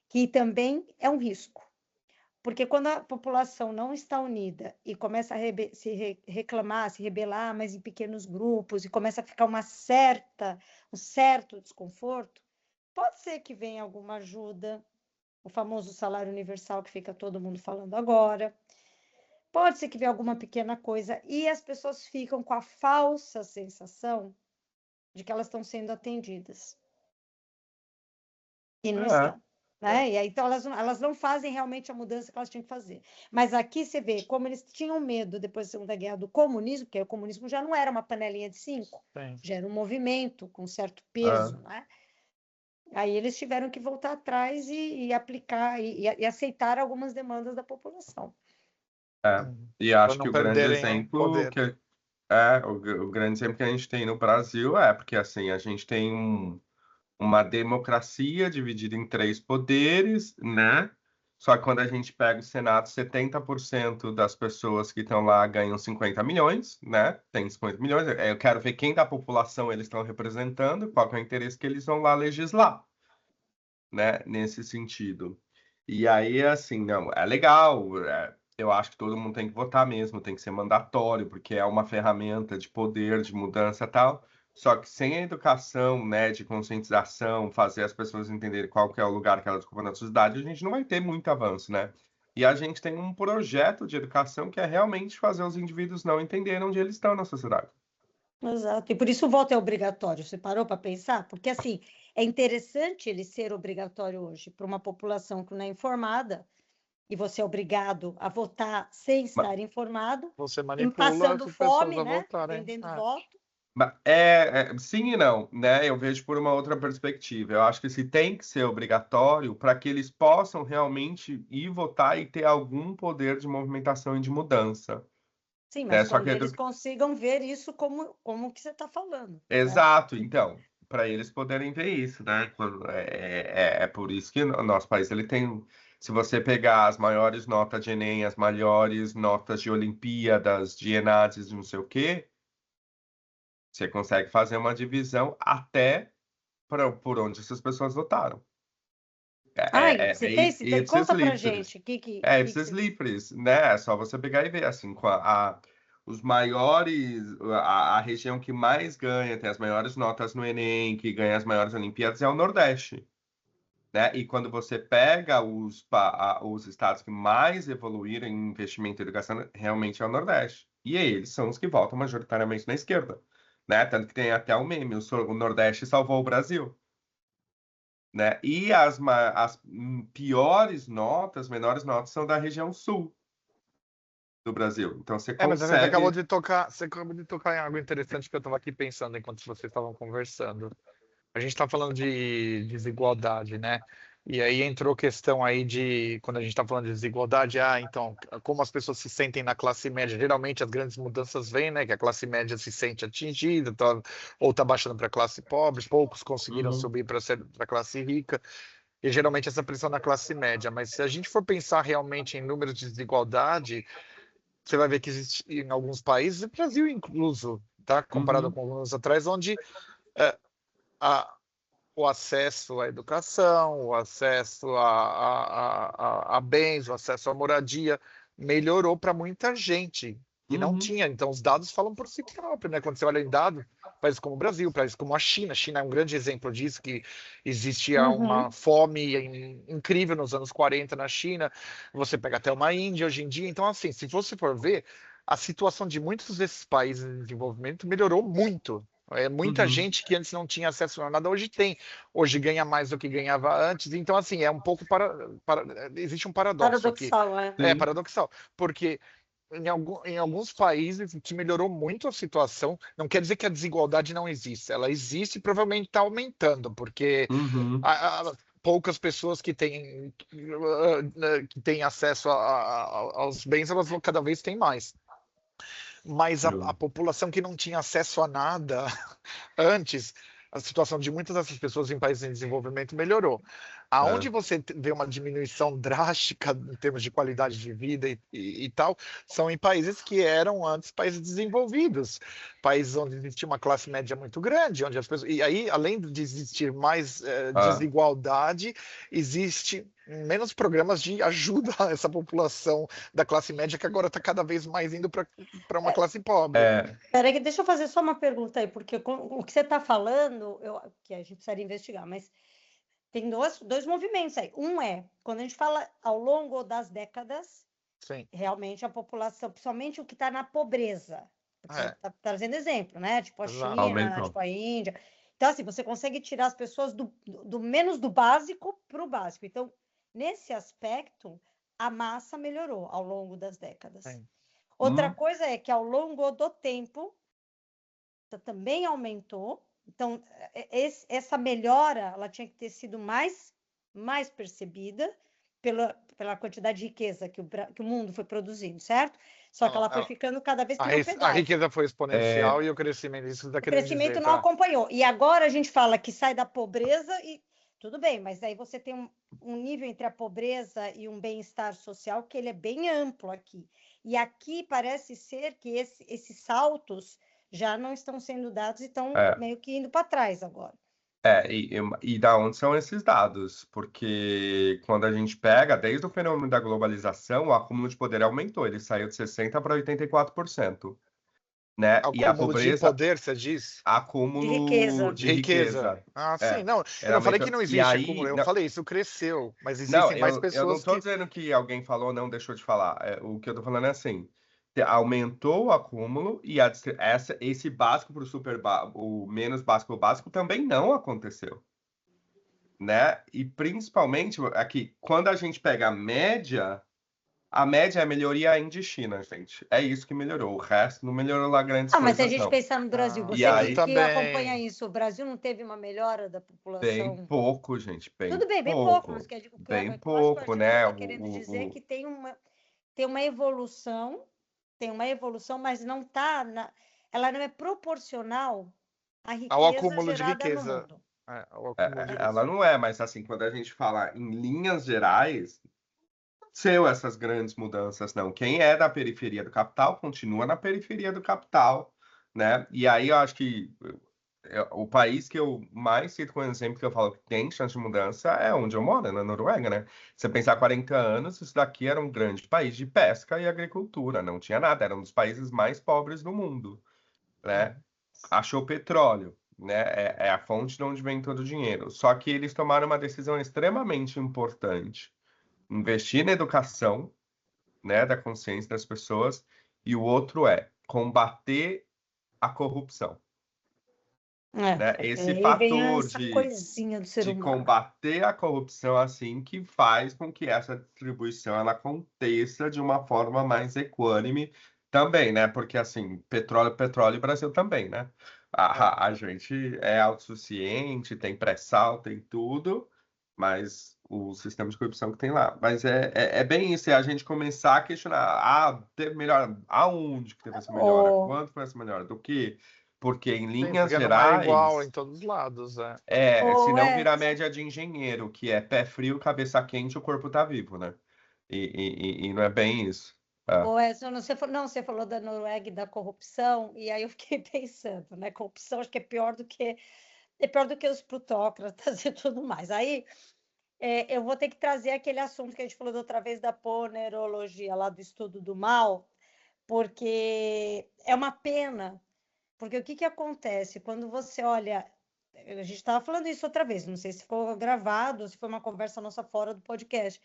Que também é um risco. Porque quando a população não está unida e começa a reclamar, se rebelar, mas em pequenos grupos, e começa a ficar um certo desconforto, pode ser que venha alguma ajuda, o famoso salário universal que fica todo mundo falando agora, pode ser que venha alguma pequena coisa, e as pessoas ficam com a falsa sensação de que elas estão sendo atendidas. E não estão. né? E aí, então, elas não fazem realmente a mudança que elas tinham que fazer. Mas aqui você vê como eles tinham medo, depois da Segunda Guerra, do comunismo, porque o comunismo já não era uma panelinha de 5, Sim. já era um movimento com certo Ah, peso, né? Aí eles tiveram que voltar atrás e aplicar e aceitar algumas demandas da população. e Para acho não que o grande perderem o exemplo poder. o grande exemplo que a gente tem no Brasil é porque assim a gente tem uma democracia dividida em 3 poderes, né? Só que quando a gente pega o Senado, 70% das pessoas que estão lá ganham 50 milhões, né? Tem 50 milhões. Eu quero ver quem da população eles estão representando, qual que é o interesse que eles vão lá legislar, né? Nesse sentido. E aí, assim, não, é legal. Eu acho que todo mundo tem que votar mesmo, tem que ser mandatório, porque é uma ferramenta de poder, de mudança e tal. Só que sem a educação, né, de conscientização, fazer as pessoas entenderem qual que é o lugar que elas ocupam na sociedade, a gente não vai ter muito avanço, né? E a gente tem um projeto de educação que é realmente fazer os indivíduos não entenderem onde eles estão na sociedade. Exato. E por isso o voto é obrigatório. Você parou para pensar? Porque, assim, é interessante ele ser obrigatório hoje para uma população que não é informada, e você é obrigado a votar sem Ma- estar informado, Você manipula passando as pessoas fome, a né? votarem. Vendendo voto. Sim e não, né? Eu vejo por uma outra perspectiva. Eu acho que se tem que ser obrigatório para que eles possam realmente ir votar e ter algum poder de movimentação e de mudança, Sim, né? mas Só que quando eles consigam ver isso como que você está falando, né? exato, então, para eles poderem ver isso, né? É por isso que o nosso país ele tem. Se você pegar as maiores notas de Enem, as maiores notas de Olimpíadas, de Enads, de não sei o quê, você consegue fazer uma divisão até por onde essas pessoas votaram. Ai, você tem esse? It's Conta pra sleepers. gente. Que It's que você... sleepers, né? É só você pegar e ver, assim, os maiores, a região que mais ganha, tem as maiores notas no Enem, que ganha as maiores Olimpíadas, é o Nordeste, né? E quando você pega os estados que mais evoluíram em investimento em educação, realmente é o Nordeste. E eles são os que votam majoritariamente na esquerda, né? Tanto que tem até o meme, o Nordeste salvou o Brasil, né? E as piores notas, menores notas, são da região sul do Brasil. Então Mas consegue. você acabou de tocar em algo interessante que eu estava aqui pensando enquanto vocês estavam conversando. A gente está falando de desigualdade, né? E aí entrou questão aí de, quando a gente está falando de desigualdade, então, como as pessoas se sentem na classe média, geralmente as grandes mudanças vêm, né? Que a classe média se sente atingida, ou está baixando para a classe pobre, poucos conseguiram Uhum, subir para a classe rica, e geralmente essa pressão na classe média. Mas se a gente for pensar realmente em números de desigualdade, você vai ver que existe em alguns países, o Brasil incluso, tá? Comparado uhum, com alguns atrás, onde é, a, o acesso à educação, o acesso a bens, o acesso à moradia melhorou para muita gente que não uhum, tinha. Então, os dados falam por si próprio, né? Quando você olha em dados, países como o Brasil, países como a China. A China é um grande exemplo disso, que existia uma Uhum. fome incrível nos anos 40 na China. Você pega até uma Índia hoje em dia. Então, assim, se você for ver, a situação de muitos desses países em desenvolvimento melhorou muito. Muita uhum. gente que antes não tinha acesso a nada, hoje tem. Hoje ganha mais do que ganhava antes. Então, assim, é um pouco existe um paradoxo aqui. Paradoxal, é. É Sim. paradoxal, porque em alguns países que melhorou muito a situação, não quer dizer que a desigualdade não existe. Ela existe e provavelmente está aumentando, porque Uhum. poucas pessoas que têm acesso aos bens, elas vão cada vez têm mais. Mas a True. população que não tinha acesso a nada antes, a situação de muitas dessas pessoas em países em desenvolvimento melhorou. Aonde É. você vê uma diminuição drástica em termos de qualidade de vida e tal, são em países que eram antes países desenvolvidos, países onde existia uma classe média muito grande, onde as pessoas, e aí, além de existir mais Ah, desigualdade, existe menos programas de ajuda a essa população da classe média que agora está cada vez mais indo para uma classe pobre. é. Peraí, deixa eu fazer só uma pergunta aí, porque o que você está falando, que a gente precisaria investigar, mas tem dois movimentos aí. Um é, quando a gente fala ao longo das décadas, Sim. realmente a população, principalmente o que está na pobreza, porque você É, está trazendo exemplo, né? Tipo a exato. China, Aumentou. tipo a Índia. Então, assim, você consegue tirar as pessoas do menos do básico para o básico. Então, nesse aspecto, a massa melhorou ao longo das décadas. Sim. Outra coisa é que ao longo do tempo também aumentou. Então, essa melhora ela tinha que ter sido mais percebida pela quantidade de riqueza que o mundo foi produzindo, certo? Só que ela foi ficando cada vez que não A pedaço. riqueza foi exponencial e o crescimento, isso está O querendo crescimento dizer, não tá? acompanhou. E agora a gente fala que sai da pobreza e tudo bem, mas aí você tem um nível entre a pobreza e um bem-estar social que ele é bem amplo aqui. E aqui parece ser que esses saltos já não estão sendo dados e estão meio que indo para trás agora. E da onde são esses dados? Porque quando a gente pega, desde o fenômeno da globalização, o acúmulo de poder aumentou, ele saiu de 60% para 84%, né? E a Acúmulo de pobreza, poder, você diz? acúmulo De de riqueza. riqueza. Ah, sim. Não, eu Ele não falei que aumentou. não E existe aí, acúmulo, eu falei isso cresceu, mas não, existem mais eu não pessoas estou que... dizendo que alguém falou ou não deixou de falar. O que eu estou falando é assim, aumentou o acúmulo e esse básico para o menos básico o básico também não aconteceu, né? E principalmente aqui, quando a gente pega a média é a melhoria ainda de China, gente. É isso que melhorou. O resto não melhorou lá grandes Mas se a coisas, gente não. pensar no Brasil, E você aí, que acompanha também. isso, o Brasil não teve uma melhora da bem população? pouco, gente, bem Tudo bem, bem pouco, mas pouco. o que eu acho Bem que o pouco, Argentino né? está querendo dizer é que tem uma evolução, mas não está ela não é proporcional à Ao riqueza acúmulo de gerada no riqueza. mundo. Ao acúmulo de Ela riqueza. não é, mas assim, quando a gente fala em linhas gerais, aconteceu essas grandes mudanças, não. Quem é da periferia do capital continua na periferia do capital, né? E aí eu acho que o país que eu mais cito como exemplo que eu falo que tem chance de mudança é onde eu moro, na Noruega, né? Você pensar 40 anos, isso daqui era um grande país de pesca e agricultura, não tinha nada, era um dos países mais pobres do mundo, né? Achou petróleo, né? É a fonte de onde vem todo o dinheiro. Só que eles tomaram uma decisão extremamente importante: investir na educação, né, da consciência das pessoas, e o outro é combater a corrupção, né? Esse Aí vem fator essa coisinha do ser de humano. combater a corrupção assim que faz com que essa distribuição ela aconteça de uma forma mais equânime também, né? Porque assim, petróleo, Brasil também, né? A gente é autossuficiente, tem pré-sal, tem tudo, mas o sistema de corrupção que tem lá. Mas é bem isso, é a gente começar a questionar, teve melhora, aonde que teve essa melhora? Quanto foi essa melhora? Do que? Porque em Sim, linhas porque não é igual gerais, em todos os lados, se não É, virar média de engenheiro, que é pé frio, cabeça quente, o corpo tá vivo, né? E não é bem isso. Ah, você falou da Noruega e da corrupção, e aí eu fiquei pensando, né? Corrupção acho que é pior do que os plutócratas e tudo mais. Aí eu vou ter que trazer aquele assunto que a gente falou da outra vez da ponerologia, lá do estudo do mal, porque é uma pena, porque o que acontece quando você olha, a gente estava falando isso outra vez, não sei se ficou gravado ou se foi uma conversa nossa fora do podcast.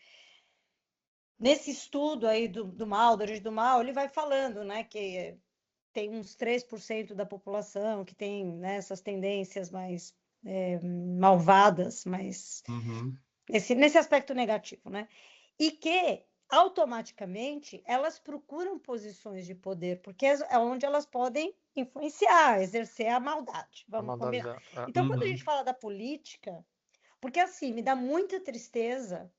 Nesse estudo aí do mal, da origem do mal, ele vai falando, né, que tem uns 3% da população que tem, né, essas tendências mais malvadas, mas uhum, nesse aspecto negativo, né? E que automaticamente elas procuram posições de poder, porque é onde elas podem influenciar, exercer a maldade. a Vamos maldade combinar. da... Então, quando a uhum, gente fala da política, porque assim, me dá muita tristeza,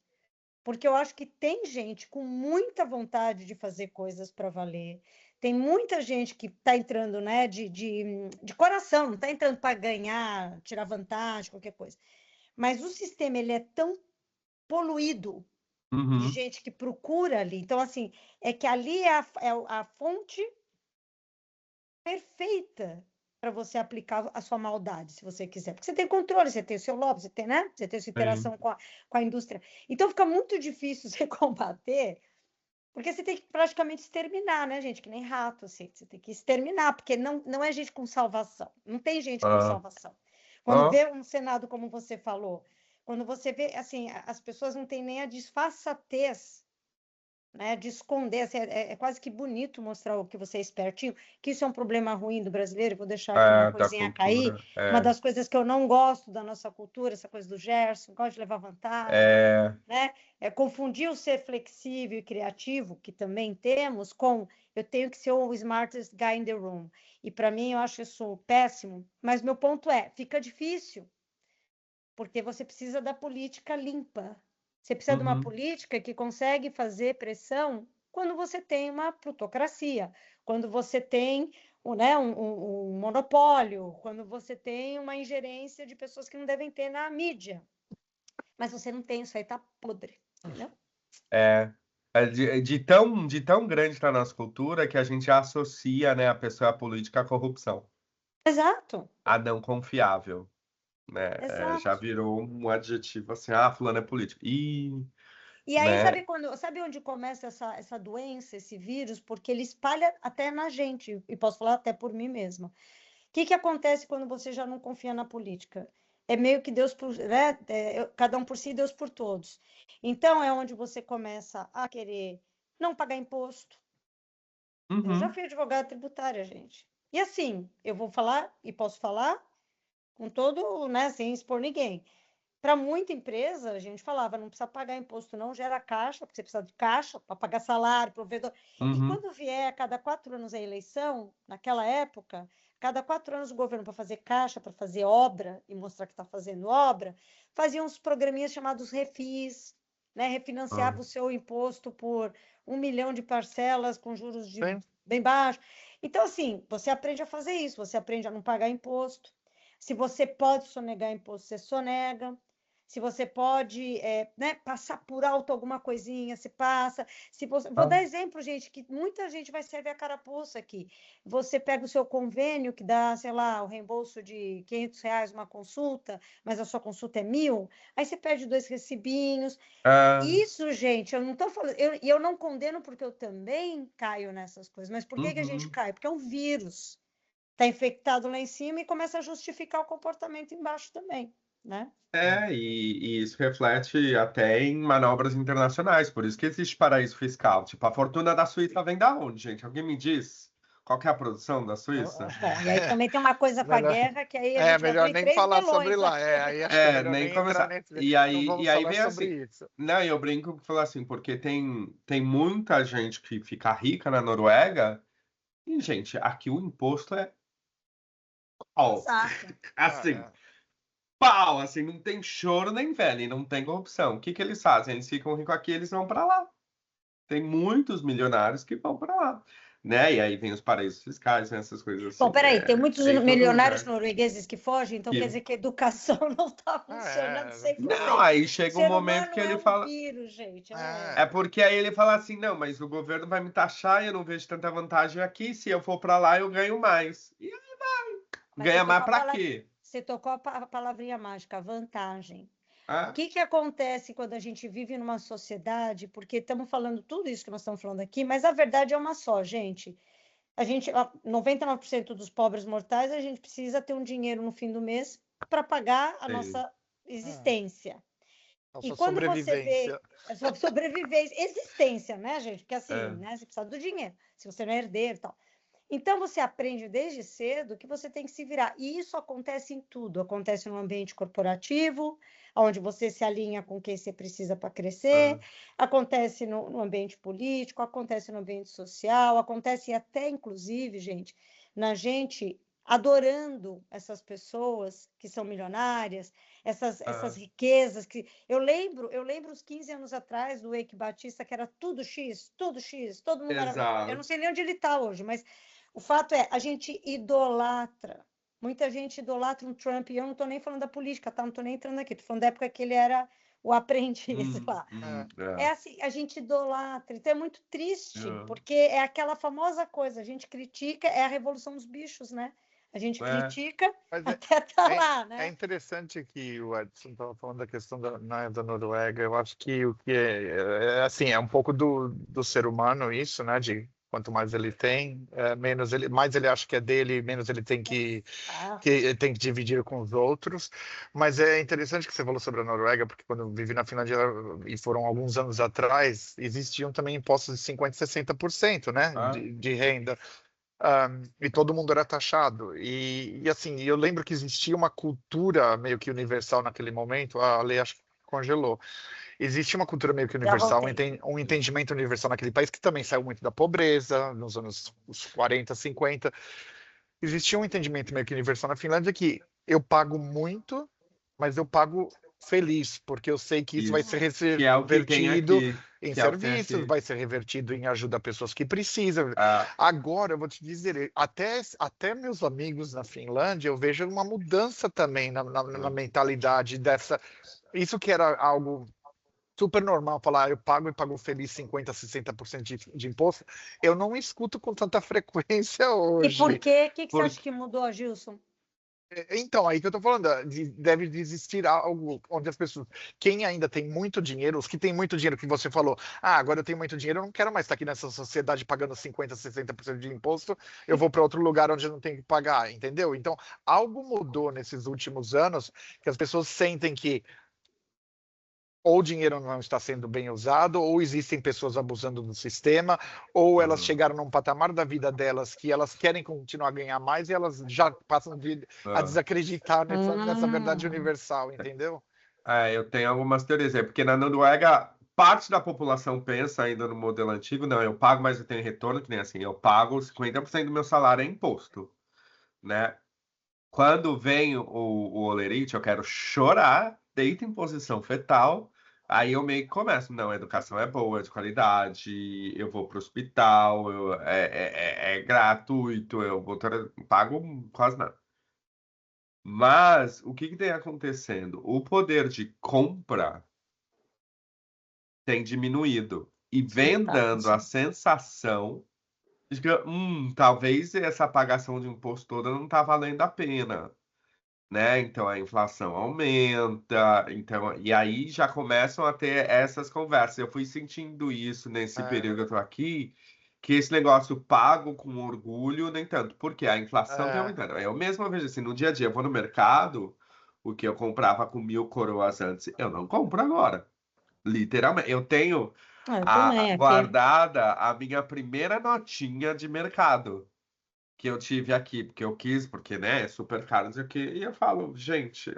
porque eu acho que tem gente com muita vontade de fazer coisas para valer. Tem muita gente que está entrando, né, de coração, não está entrando para ganhar, tirar vantagem, qualquer coisa. Mas o sistema ele é tão poluído de uhum. gente que procura ali. Então, assim, é que ali é a fonte perfeita para você aplicar a sua maldade, se você quiser. Porque você tem controle, você tem o seu lobby, você tem, né? Você tem a sua Sim. interação com a indústria. Então, fica muito difícil você combater, porque você tem que praticamente exterminar, né, gente? Que nem rato, assim. Você tem que exterminar, porque não é gente com salvação. Não tem gente com Ah, salvação. Quando ah, vê um Senado, como você falou, quando você vê, assim, as pessoas não têm nem a disfarçatez né, de esconder, assim, é quase que bonito mostrar o que você é espertinho, que isso é um problema ruim do brasileiro, vou deixar aqui uma Da coisinha cair, cultura. uma das coisas que eu não gosto da nossa cultura, essa coisa do Gerson, gosto de levar vantagem, né, é confundir o ser flexível e criativo, que também temos, com eu tenho que ser o smartest guy in the room, e para mim eu acho isso péssimo, mas meu ponto é, fica difícil, porque você precisa da política limpa. Você precisa de uma política que consegue fazer pressão quando você tem uma plutocracia, quando você tem, né, um monopólio, quando você tem uma ingerência de pessoas que não devem ter na mídia. Mas você não tem, isso aí tá podre, entendeu? De tão grande na nossa cultura que a gente associa, né, a pessoa política à corrupção, Exato, a não confiável, né? Já exato. virou um adjetivo assim, fulano é político. E aí, Né? sabe onde começa essa doença, esse vírus? Porque ele espalha até na gente, e posso falar até por mim mesma. O que acontece quando você já não confia na política? É meio que Deus por, né? Cada um por si, Deus por todos. Então, é onde você começa a querer não pagar imposto. Eu já fui advogada tributária, gente. E assim, eu vou falar, e posso falar, com todo, né, sem expor ninguém. Para muita empresa, a gente falava, não precisa pagar imposto, não, gera caixa, porque você precisa de caixa para pagar salário, provedor. E quando vier a cada 4 anos a eleição, naquela época, cada 4 anos o governo, para fazer caixa, para fazer obra e mostrar que está fazendo obra, fazia uns programinhas chamados refis, né? Refinanciava o seu imposto por 1 milhão de parcelas com juros bem baixos. Então, assim, você aprende a fazer isso, você aprende a não pagar imposto. Se você pode sonegar imposto, você sonega. Se você pode, né, passar por alto alguma coisinha, se passa. Se você... Vou dar exemplo, gente, que muita gente vai servir a carapuça aqui. Você pega o seu convênio, que dá, sei lá, o reembolso de R$ 500 uma consulta, mas a sua consulta é 1.000, aí você perde 2 recibinhos. Isso, gente, eu não estou falando... eu não condeno porque eu também caio nessas coisas. Mas por que a gente cai? Porque é um vírus. Está infectado lá em cima e começa a justificar o comportamento embaixo também, né? E isso reflete até em manobras internacionais, por isso que existe paraíso fiscal. Tipo, a fortuna da Suíça vem da onde, gente? Alguém me diz? Qual que é a produção da Suíça? Bom, e aí também tem uma coisa com a Melhor, guerra que aí a gente vai melhor abrir nem 3 falar sobre melões lá. aqui. Aí acho que é melhor Nem nem entrar começar. nesse. E Não vamos aí falar vem sobre assim. isso. Não, eu brinco que falo assim, porque tem muita gente que fica rica na Noruega, e, gente, aqui o imposto é pau. Exato. Assim, pau, assim, não tem choro nem velho, e não tem corrupção. O que que eles fazem? Eles ficam ricos aqui, eles vão para lá. Tem muitos milionários que vão para lá, né? E aí vem os paraísos fiscais, vem essas coisas Bom, assim. peraí, tem muitos Em todo milionários lugar. noruegueses que fogem, então quer dizer que a educação não está funcionando Não, 100%. aí O chega um ser momento humano que é ele um fala. vírus, gente. É porque aí ele fala assim, não, mas o governo vai me taxar e eu não vejo tanta vantagem aqui. Se eu for para lá, eu ganho mais. E aí Mas você ganha mais tocou para quê? você tocou a palavrinha mágica, vantagem. O Ah, que acontece quando a gente vive numa sociedade? Porque estamos falando tudo isso que nós estamos falando aqui, mas a verdade é uma só, gente. 99% dos pobres mortais, a gente precisa ter um dinheiro no fim do mês para pagar a sim. nossa existência. E Nossa quando você sobrevivência. vê a sua sobrevivência, existência, né, gente? Porque assim, É. né, você precisa do dinheiro, se você não é herdeiro e tal. Então, você aprende desde cedo que você tem que se virar. E isso acontece em tudo. Acontece no ambiente corporativo, onde você se alinha com quem você precisa para crescer. Acontece no ambiente político, acontece no ambiente social, acontece até, inclusive, gente, na gente adorando essas pessoas que são milionárias, essas riquezas que eu lembro os 15 anos atrás do Eike Batista, que era tudo X, todo mundo era, eu não Exato. sei nem onde ele está hoje, mas o fato é, a gente idolatra. Muita gente idolatra um Trump, e eu não estou nem falando da política, tá? Não estou nem entrando aqui, estou falando da época que ele era o aprendiz lá. É assim, a gente idolatra, então é muito triste, porque é aquela famosa coisa, a gente critica, é a revolução dos bichos, né? A gente critica Mas até tá lá, é né? interessante que o Edson estava falando da questão da Noruega. Eu acho que o que assim, é um pouco do ser humano isso, né? De Quanto mais ele tem, mais ele acha que é dele, menos ele tem que dividir com os outros. Mas é interessante que você falou sobre a Noruega, porque quando eu vivi na Finlândia, e foram alguns anos atrás, existiam também impostos de 50% e 60%, né, de renda. E todo mundo era taxado. E assim, eu lembro que existia uma cultura meio que universal naquele momento, a lei acho que congelou. Existe uma cultura meio que universal, um entendimento universal naquele país que também saiu muito da pobreza, nos anos 40, 50. Existia um entendimento meio que universal na Finlândia que eu pago muito, mas eu pago feliz, porque eu sei que isso vai ser revertido em serviços, vai ser revertido em ajuda a pessoas que precisam. Agora, eu vou te dizer, até meus amigos na Finlândia, eu vejo uma mudança também na mentalidade dessa... Isso que era algo super normal, falar eu pago e pago feliz 50%, 60% de imposto, eu não escuto com tanta frequência hoje. E por quê? O que você acha que mudou, Gilson? Então, aí que eu tô falando, deve existir algo onde as pessoas, quem ainda tem muito dinheiro, os que têm muito dinheiro, que você falou, agora eu tenho muito dinheiro, eu não quero mais estar aqui nessa sociedade pagando 50%, 60% de imposto, eu vou para outro lugar onde eu não tenho que pagar, entendeu? Então, algo mudou nesses últimos anos, que as pessoas sentem que ou o dinheiro não está sendo bem usado, ou existem pessoas abusando do sistema, ou elas chegaram num patamar da vida delas que elas querem continuar a ganhar mais e elas já passam a desacreditar nessa verdade universal, entendeu? Eu tenho algumas teorias aí, porque na Noruega, parte da população pensa ainda no modelo antigo, não, eu pago, mas eu tenho retorno, que nem assim, eu pago 50% do meu salário é imposto, né? Quando vem o olerite, eu quero chorar, deito em posição fetal, aí eu meio que começo, não, a educação é boa, é de qualidade, eu vou para o hospital, é gratuito, pago quase nada. Mas o que tem acontecendo? O poder de compra tem diminuído e vem dando a sensação de que talvez essa apagação de imposto toda não está valendo a pena. Né? Então a inflação aumenta, e aí já começam a ter essas conversas. Eu fui sentindo isso nesse período que eu tô aqui, que esse negócio pago com orgulho, nem tanto, porque a inflação tem aumentado. Eu mesmo vejo assim, no dia a dia, eu vou no mercado, o que eu comprava com 1.000 coroas antes, eu não compro agora. Literalmente, eu tenho guardada a minha primeira notinha de mercado que eu tive aqui, porque eu quis, porque, né, é super caro, não sei o quê, e eu falo, gente,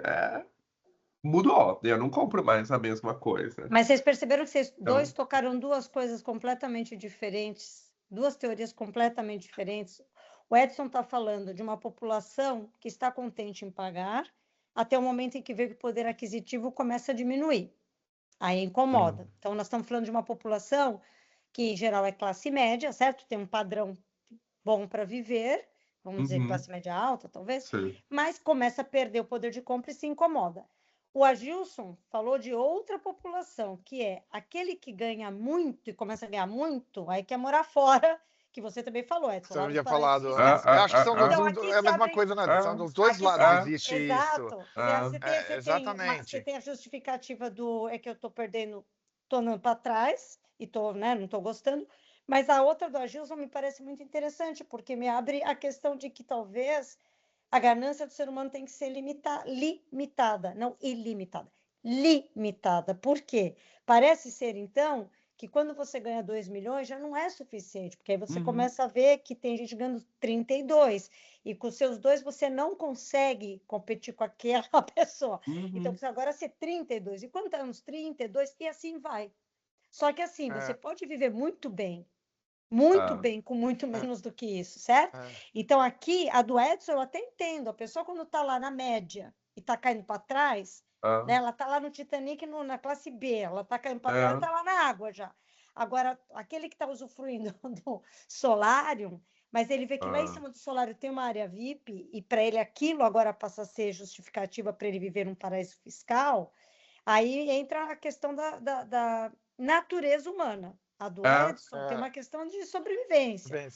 mudou, eu não compro mais a mesma coisa. Mas vocês perceberam que vocês dois tocaram duas coisas completamente diferentes, duas teorias completamente diferentes. O Edson está falando de uma população que está contente em pagar, até o momento em que vê que o poder aquisitivo começa a diminuir. Aí incomoda. Então, nós estamos falando de uma população que, em geral, é classe média, certo? Tem um padrão bom para viver, vamos dizer, classe média alta, talvez, mas começa a perder o poder de compra e se incomoda. O Agilson falou de outra população, que é aquele que ganha muito e começa a ganhar muito, aí quer morar fora, que você também falou, Edson. Você havia falado. Eu acho que é a mesma coisa, né? São dos dois lados, existe exato. isso. Exatamente. Você tem a justificativa é que eu estou perdendo, estou andando para trás, e não estou gostando, mas a outra do Agilson me parece muito interessante, porque me abre a questão de que talvez a ganância do ser humano tem que ser limitada, não ilimitada, limitada. Por quê? Parece ser, então, que quando você ganha 2 milhões já não é suficiente, porque aí você começa a ver que tem gente ganhando 32, e com os seus 2 você não consegue competir com aquela pessoa. Então, precisa agora ser 32, e quantos anos? 32, e assim vai. Só que assim, você pode viver muito bem, com muito menos do que isso, certo? Então, aqui, a do Edson, eu até entendo. A pessoa, quando está lá na média e está caindo para trás, né, ela está lá no Titanic, na classe B, ela está caindo para trás, está lá na água já. Agora, aquele que está usufruindo do solário, mas ele vê que lá em cima do solário tem uma área VIP, e para ele aquilo agora passa a ser justificativa para ele viver num paraíso fiscal, aí entra a questão da natureza humana. A do Edson tem uma questão de sobrevivência.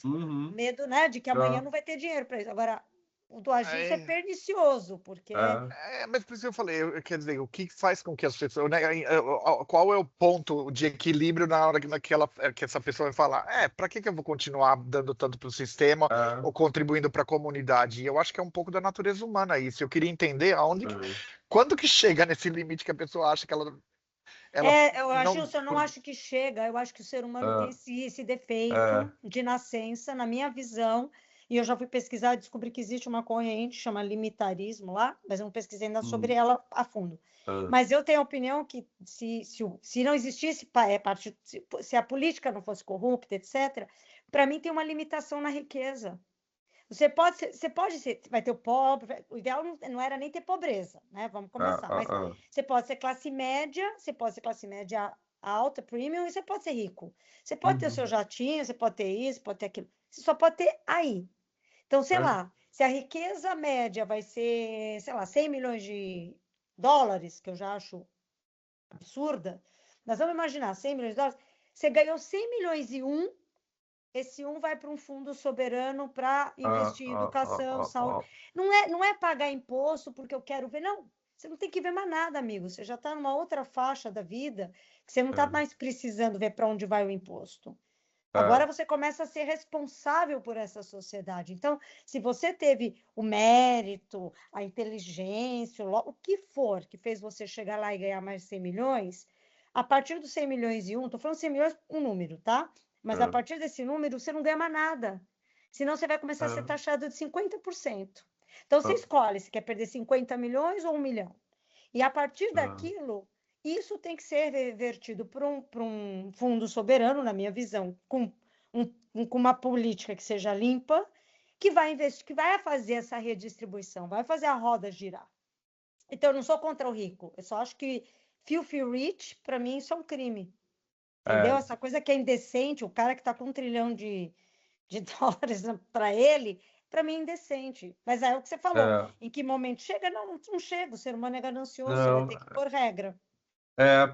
Medo, né, de que amanhã não vai ter dinheiro para isso. Agora, o do Agilson é pernicioso, porque mas por isso que eu falei, quer dizer, o que faz com que as pessoas, né, qual é o ponto de equilíbrio na hora que essa pessoa vai falar, para que eu vou continuar dando tanto para o sistema ou contribuindo para a comunidade? E eu acho que é um pouco da natureza humana isso. Eu queria entender quando que chega nesse limite que a pessoa acha que ela Agilson, eu não acho que chega, eu acho que o ser humano tem esse defeito de nascença, na minha visão, e eu já fui pesquisar e descobri que existe uma corrente, chama limitarismo lá, mas eu não pesquisei ainda sobre ela a fundo. Mas eu tenho a opinião que se não existisse se a política não fosse corrupta, etc., para mim tem uma limitação na riqueza. Vai ter o pobre, o ideal não era nem ter pobreza, né? Vamos começar. Mas você pode ser classe média, você pode ser classe média alta, premium, e você pode ser rico. Você pode ter o seu jatinho, você pode ter isso, pode ter aquilo. Você só pode ter aí. Então, sei lá, se a riqueza média vai ser, sei lá, 100 milhões de dólares, que eu já acho absurda, nós vamos imaginar 100 milhões de dólares, você ganhou 100 milhões e esse vai para um fundo soberano para investir em educação, saúde. Não é pagar imposto porque eu quero ver, não. Você não tem que ver mais nada, amigo. Você já está numa outra faixa da vida que você não está mais precisando ver para onde vai o imposto. Agora você começa a ser responsável por essa sociedade. Então, se você teve o mérito, a inteligência, o que for que fez você chegar lá e ganhar mais de 100 milhões, a partir dos 100 milhões e estou falando 100 milhões, um número, tá? Mas a partir desse número, você não ganha mais nada. Senão, você vai começar a ser taxado de 50%. Então, você escolhe se quer perder 50 milhões ou 1 milhão. E a partir daquilo, isso tem que ser revertido para um fundo soberano, na minha visão, com uma política que seja limpa, que vai investir, que vai fazer essa redistribuição, vai fazer a roda girar. Então, eu não sou contra o rico, eu só acho que filthy rich, para mim, isso é um crime. Entendeu? Essa coisa que é indecente, o cara que está com 1 trilhão de dólares para ele, para mim é indecente. Mas é o que você falou. Em que momento chega? Não chega. O ser humano é ganancioso, você vai ter que pôr regra.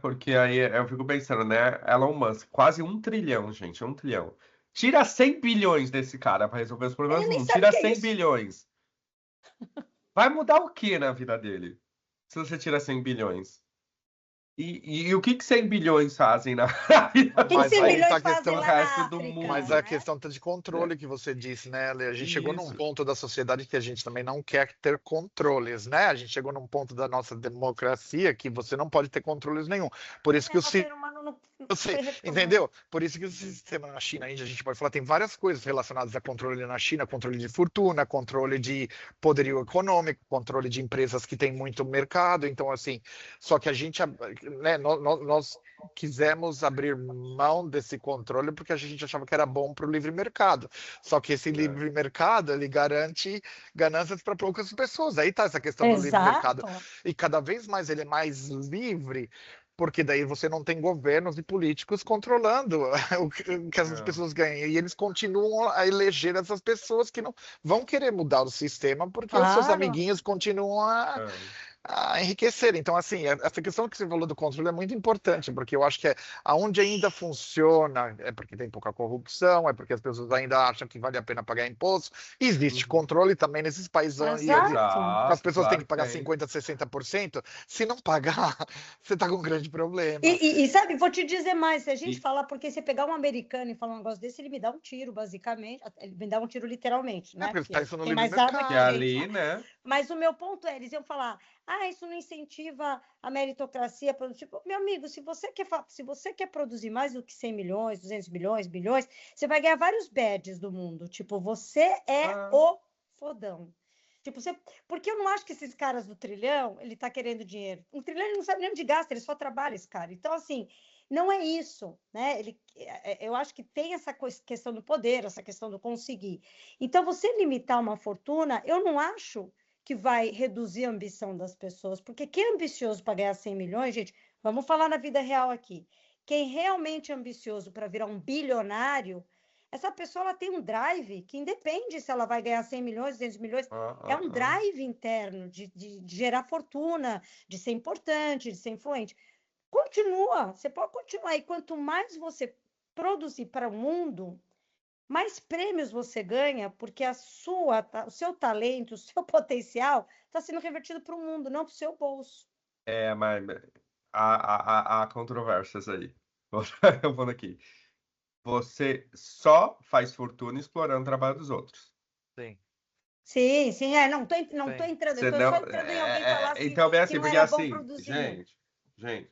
Porque aí eu fico pensando, né? Elon Musk, quase 1 trilhão, gente, 1 trilhão. Tira 100 bilhões desse cara para resolver os problemas do mundo. Tira 100 bilhões. Vai mudar o que na vida dele? Se você tira 100 bilhões. E o que 100 bilhões fazem na vida? O que 100 bilhões fazem o lá resto na do África, mundo? Mas a questão de controle que você disse, né, Ale? A gente chegou num ponto da sociedade que a gente também não quer ter controles, né? A gente chegou num ponto da nossa democracia que você não pode ter controles nenhum. Por isso que o ser humano não entendeu? Por isso que o sistema na China, a gente pode falar, tem várias coisas relacionadas a controle na China, controle de fortuna, controle de poderio econômico, controle de empresas que têm muito mercado. Então, assim, só que a gente, né, nós quisemos abrir mão desse controle porque a gente achava que era bom para o livre mercado. Só que esse livre mercado, ele garante ganâncias para poucas pessoas. Aí está essa questão do livre mercado. E cada vez mais ele é mais livre, porque daí você não tem governos e políticos controlando o que as pessoas ganham. E eles continuam a eleger essas pessoas que não vão querer mudar o sistema porque os seus amiguinhos continuam a enriquecer. Então, assim, essa questão que você falou do controle é muito importante, porque eu acho que aonde ainda funciona é porque tem pouca corrupção, é porque as pessoas ainda acham que vale a pena pagar imposto. Existe controle também nesses países onde as pessoas têm que pagar 50%, 60%. Se não pagar, você está com um grande problema. E sabe, vou te dizer mais, se a gente falar, porque você pegar um americano e falar um negócio desse, ele me dá um tiro, basicamente. Ele me dá um tiro literalmente, né? Porque isso no tem livre mais mercado. arma que ali, né? Mas o meu ponto é, eles iam falar, isso não incentiva a meritocracia produtiva. Meu amigo, se você quer produzir mais do que 100 milhões, 200 milhões, bilhões, você vai ganhar vários badges do mundo. Tipo, você é o fodão. Tipo, porque eu não acho que esses caras do trilhão, ele tá querendo dinheiro. Um trilhão, ele não sabe nem onde gasta, ele só trabalha, esse cara. Então, assim, não é isso, né? Eu acho que tem essa questão do poder, essa questão do conseguir. Então, você limitar uma fortuna, eu não acho que vai reduzir a ambição das pessoas, porque quem é ambicioso para ganhar 100 milhões, gente, vamos falar na vida real aqui. Quem realmente é ambicioso para virar um bilionário, essa pessoa ela tem um drive que independe se ela vai ganhar 100 milhões, 200 milhões, é um drive interno de gerar fortuna, de ser importante, de ser influente. Continua, você pode continuar, e quanto mais você produzir para o mundo, mais prêmios você ganha, porque o seu talento, o seu potencial está sendo revertido para o mundo, não para o seu bolso. Mas há controvérsias aí. Eu vou aqui. Você só faz fortuna explorando o trabalho dos outros. Sim, Sim, sim, não tô entrando, eu Você estou só não, entrando em alguém falar assim, então, bem que assim, não porque era bom assim, produzir muito. gente,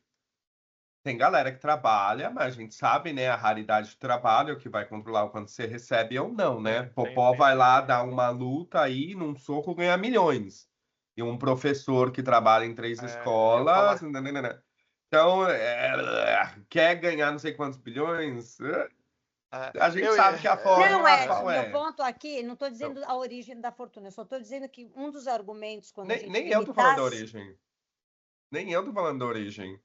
tem galera que trabalha, mas a gente sabe, né, a raridade do trabalho, o que vai controlar o quanto você recebe ou não, né? sim, sim, Popó sim, vai sim. lá dar uma luta aí, num soco, ganhar milhões. E um professor que trabalha em 3 Eu ia escolas, falar. nananana. Então, quer ganhar não sei quantos bilhões? É, A gente eu, sabe que a Não, fórmula Edson, qual meu é. ponto aqui, não estou Então, dizendo a origem da fortuna, eu só estou dizendo que um dos argumentos quando a gente nem eu tô falando da limitasse, origem. Nem eu tô falando da origem.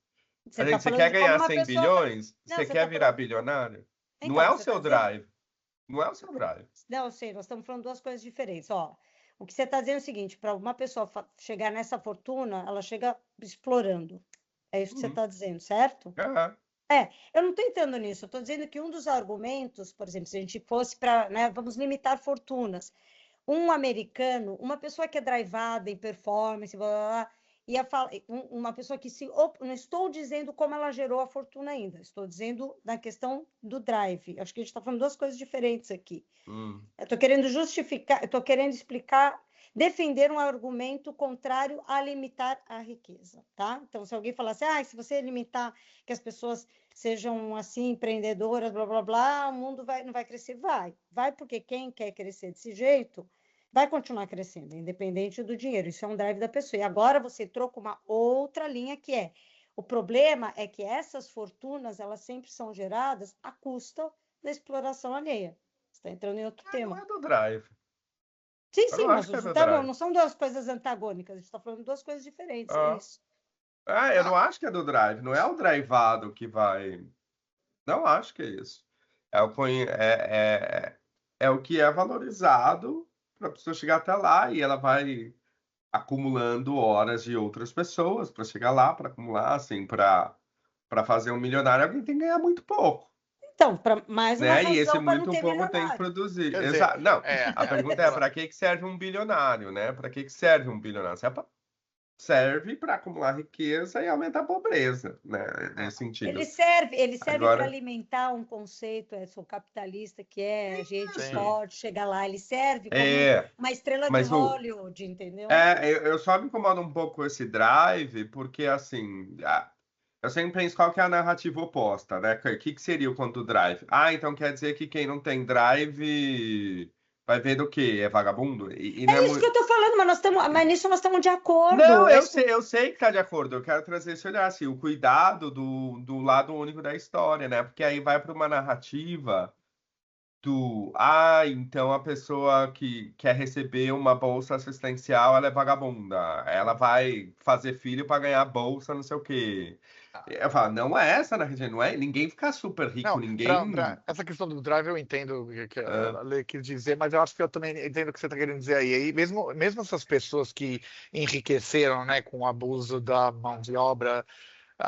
você está Você falando quer de como ganhar uma 100 pessoa. bilhões? Não, Você você quer está virar falando. bilionário? Não Então, é o você está seu dizendo. drive. Não é o seu drive. Não, eu sei, nós estamos falando duas coisas diferentes. Ó, o que você está dizendo é o seguinte: para uma pessoa chegar nessa fortuna, ela chega explorando. É isso que você Uhum. está dizendo, certo? É. Eu não estou entrando nisso. Eu estou dizendo que um dos argumentos, por exemplo, se a gente fosse para, né, vamos limitar fortunas. Um americano, uma pessoa que é drivada em performance, blá, blá, blá, ia falar, uma pessoa que se. Não estou dizendo como ela gerou a fortuna ainda, estou dizendo na questão do drive. Acho que a gente está falando duas coisas diferentes aqui. Eu estou querendo justificar, eu estou querendo explicar, defender um argumento contrário a limitar a riqueza, tá? Então, se alguém falar assim, se você limitar que as pessoas sejam assim, empreendedoras, blá, blá, blá, o mundo não vai crescer. Vai porque quem quer crescer desse jeito vai continuar crescendo, independente do dinheiro. Isso é um drive da pessoa. E agora você troca uma outra linha que é, o problema é que essas fortunas, elas sempre são geradas à custa da exploração alheia. Você está entrando em outro Não tema. é do drive. Sim, Eu sim, não mas acho que é do tá bom, drive. não são duas coisas antagônicas, a gente está falando de duas coisas diferentes, é Ah, isso. eu não acho que é do drive. Não é o drivado que vai. Não acho que é isso. É o, é o que é valorizado para a pessoa chegar até lá e ela vai acumulando horas de outras pessoas para chegar lá, para acumular, assim, para fazer um milionário, alguém tem que ganhar muito pouco. Então, mais uma Né? E esse razão para não muito ter pouco tem que milionário. produzir. quer dizer, Exato. Não, a pergunta é vamos lá. para que serve um bilionário, né? Para que serve um bilionário? Serve para acumular riqueza e aumentar a pobreza, né? Nesse Ele sentido. serve para Agora, alimentar um conceito, Edson, capitalista, que é gente Sim. isso. pode chegar lá. Ele serve como É, uma estrela de mas Hollywood, entendeu? eu só me incomodo um pouco com esse drive, porque assim, eu sempre penso qual que é a narrativa oposta, né? O que seria o conto do drive? Então quer dizer que quem não tem drive vai ver do quê? É vagabundo? E não é É isso que eu muito. estou falando, mas nisso nós estamos de acordo. Não, É isso eu sei que tá de acordo. Eu quero trazer esse olhar, assim, o cuidado do lado único da história, né? Porque aí vai para uma narrativa então a pessoa que quer receber uma bolsa assistencial, ela é vagabunda. Ela vai fazer filho para ganhar bolsa, não sei o quê. Eu falo, não é essa, né, gente? Não é, ninguém fica super rico, Não, ninguém. essa questão do drive eu entendo o que Ah, a Lê quis dizer, mas eu acho que eu também entendo o que você está querendo dizer aí. E mesmo essas pessoas que enriqueceram, né, com o abuso da mão de obra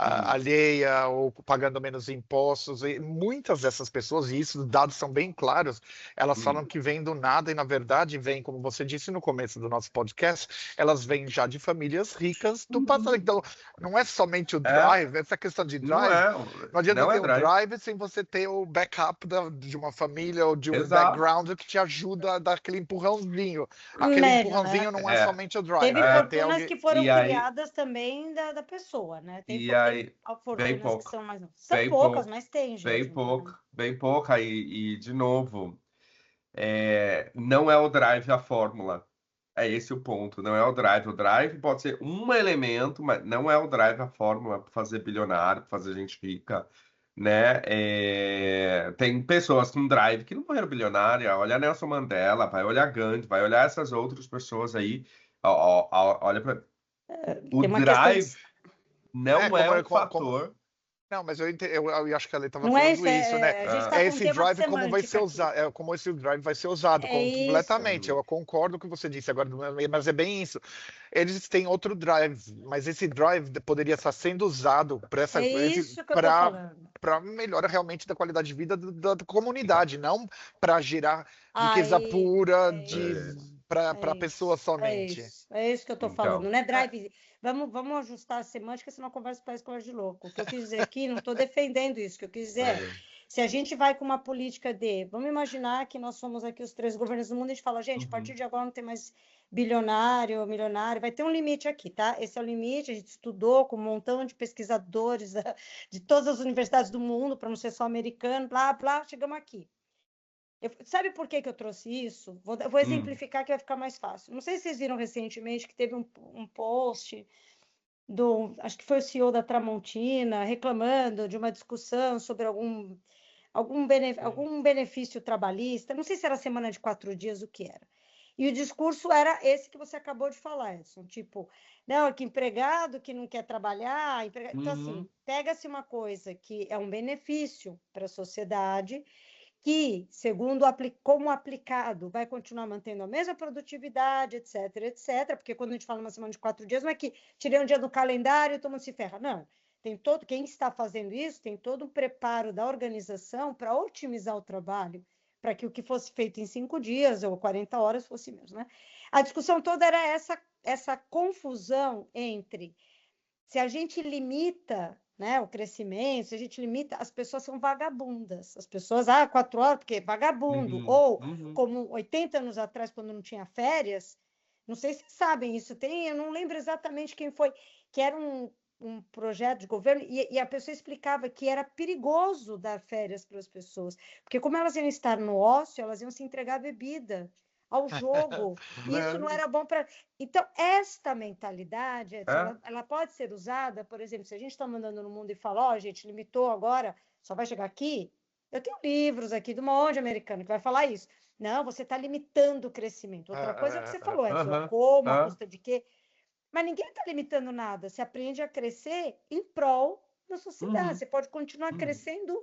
hum, alheia ou pagando menos impostos. E muitas dessas pessoas, e isso, os dados são bem claros, elas hum, falam que vêm do nada e, na verdade, vêm, como você disse no começo do nosso podcast, elas vêm já de famílias ricas do passado. uhum. Então, não é somente o É, drive, essa questão de não drive. é, Não adianta não é ter o drive. drive sem você ter o backup de uma família ou de um Exato. background que te ajuda a dar aquele empurrãozinho. Aquele né? empurrãozinho não é É, somente o drive, Teve é é. ter fortunas alguém. que foram E aí, criadas também da pessoa, né? e Tem aí, bem fortunas que pouco, são mais. São bem poucas, pouco, mas tem bem gente. pouco, bem pouca. E de novo. Não é o drive a fórmula. É esse o ponto. Não é o drive. O drive pode ser um elemento, mas não é o drive a fórmula para fazer bilionário, para fazer gente rica, né? Tem pessoas com drive que não morreram bilionária. Olha Nelson Mandela, vai olhar Gandhi, vai olhar essas outras pessoas aí. Olha para o Tem uma questão de. drive não é Como, o fator. Não, mas eu acho que a Lê estava Não é falando isso, isso, né? a gente está É com um esse tema drive como vai ser semântica aqui. usado, como esse drive vai ser usado É isso. completamente. Eu concordo com o que você disse agora, mas é bem isso. Eles têm outro drive, mas esse drive poderia estar sendo usado para É isso que eu tô falando. para melhora realmente da qualidade de vida da comunidade, não para gerar riqueza Aí, pura é isso. para a É pessoa isso, somente. é isso que eu tô falando, Então, não é drive. Vamos ajustar a semântica, senão a conversa parece conversa de louco. O que eu quis dizer aqui, não estou defendendo isso. O que eu quis dizer é, se a gente vai com uma política vamos imaginar que nós somos aqui os 3 governos do mundo, a gente fala, gente, a partir de agora não tem mais bilionário, milionário, vai ter um limite aqui, tá? Esse é o limite, a gente estudou com um montão de pesquisadores de todas as universidades do mundo, para não ser só americano, blá, blá, chegamos aqui. Sabe por que eu trouxe isso? Vou exemplificar que vai ficar mais fácil. Não sei se vocês viram recentemente que teve um post acho que foi o CEO da Tramontina, reclamando de uma discussão sobre algum benefício trabalhista. Não sei se era semana de 4 dias, o que era. E o discurso era esse que você acabou de falar, Edson. Tipo, não, que empregado que não quer trabalhar. Então, assim, pega-se uma coisa que é um benefício para a sociedade, que, segundo como aplicado, vai continuar mantendo a mesma produtividade, etc, etc, porque quando a gente fala uma semana de 4 dias, não é que tirei um dia do calendário e todo mundo se ferra, não. Quem está fazendo isso tem todo um preparo da organização para otimizar o trabalho, para que o que fosse feito em 5 dias ou 40 horas fosse menos, né? A discussão toda era essa confusão entre se a gente limita, né, o crescimento, se a gente limita, as pessoas são vagabundas. As pessoas, 4 horas, porque é vagabundo. Ou, como 80 anos atrás, quando não tinha férias, não sei se vocês sabem isso, eu não lembro exatamente quem foi, que era um projeto de governo, e a pessoa explicava que era perigoso dar férias para as pessoas, porque como elas iam estar no ócio, elas iam se entregar à bebida, ao jogo, e isso não era bom para... Então, esta mentalidade, Edson, ela pode ser usada, por exemplo, se a gente está mandando no mundo e fala, ó, gente, limitou agora, só vai chegar aqui. Eu tenho livros aqui do monge americano que vai falar isso. Não, você está limitando o crescimento. Outra coisa é o que você falou, Edson, como, a custa de quê? Mas ninguém está limitando nada. Você aprende a crescer em prol da sociedade. Você pode continuar crescendo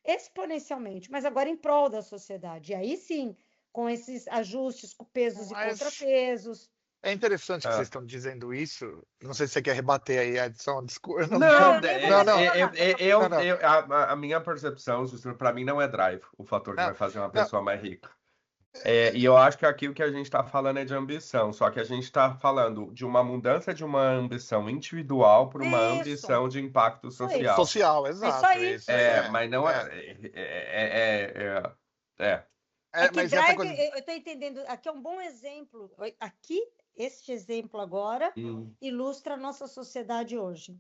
exponencialmente, mas agora em prol da sociedade. E aí sim, com esses ajustes, com pesos e contrapesos. É interessante que vocês estão dizendo isso. Não sei se você quer rebater aí, Edson. Desculpa. A minha percepção, para mim, não é drive o fator que vai fazer uma pessoa mais rica. E eu acho que aqui o que a gente está falando é de ambição, só que a gente está falando de uma mudança de uma ambição individual para uma ambição de impacto social. Social, exato. É isso aí. Mas não é. Que drive, eu estou entendendo, aqui é um bom exemplo. Aqui, este exemplo agora, ilustra a nossa sociedade hoje.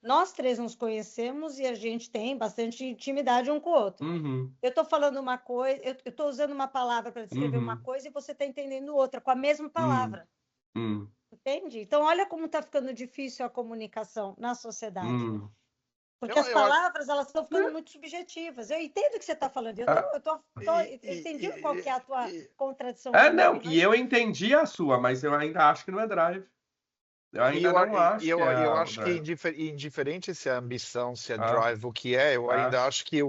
Nós 3 nos conhecemos e a gente tem bastante intimidade um com o outro. Eu estou falando uma coisa, eu estou usando uma palavra para descrever uma coisa e você está entendendo outra, com a mesma palavra. Entende? Então, olha como está ficando difícil a comunicação na sociedade. Porque as palavras, elas estão ficando muito subjetivas. Eu entendo o que você está falando. Eu entendi qual que é a tua contradição. Não, e eu entendi a sua, mas eu ainda acho que não é drive. Eu ainda não acho que é eu acho que indiferente se é ambição, se é drive, o que é, eu ainda acho que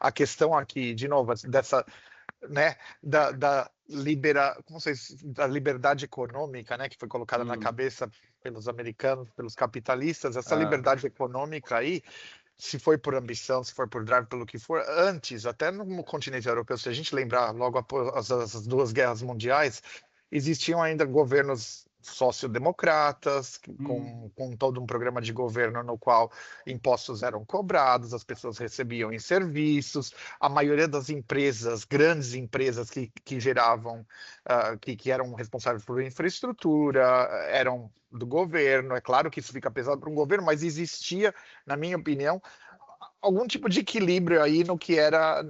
a questão aqui, de novo, dessa, né, da liberdade econômica, né, que foi colocada na cabeça pelos americanos, pelos capitalistas, essa liberdade econômica aí, se foi por ambição, se for por drive, pelo que for, antes, até no continente europeu, se a gente lembrar logo após as 2 guerras mundiais, existiam ainda governos sociodemocratas, com todo um programa de governo no qual impostos eram cobrados, as pessoas recebiam em serviços, a maioria das empresas, grandes empresas que geravam, que eram responsáveis por infraestrutura, eram do governo. É claro que isso fica pesado para um governo, mas existia, na minha opinião, algum tipo de equilíbrio aí no que era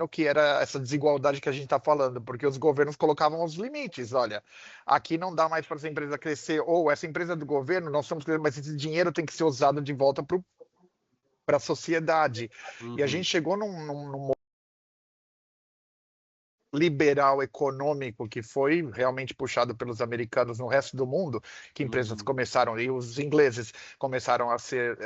essa desigualdade que a gente está falando, porque os governos colocavam os limites. Olha, aqui não dá mais para essa empresa crescer, ou essa empresa é do governo, nós somos, mas esse dinheiro tem que ser usado de volta para a sociedade. E a gente chegou num liberal econômico que foi realmente puxado pelos americanos no resto do mundo, que empresas começaram, e os ingleses começaram a ser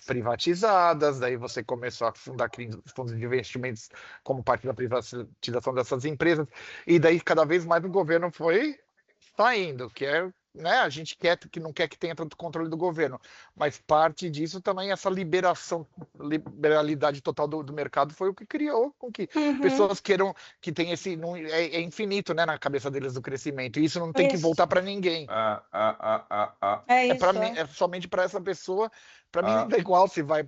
privatizadas, daí você começou a fundar fundos de investimentos como parte da privatização dessas empresas, e daí cada vez mais o governo foi saindo, que é, né, a gente que não quer que tenha tanto controle do governo, mas parte disso também, essa liberalidade total do mercado foi o que criou com que pessoas queiram, que tem esse, não, é infinito, né, na cabeça deles o crescimento, e isso não tem que voltar para ninguém. É para isso, mim, é somente para essa pessoa. Para mim não é igual se vai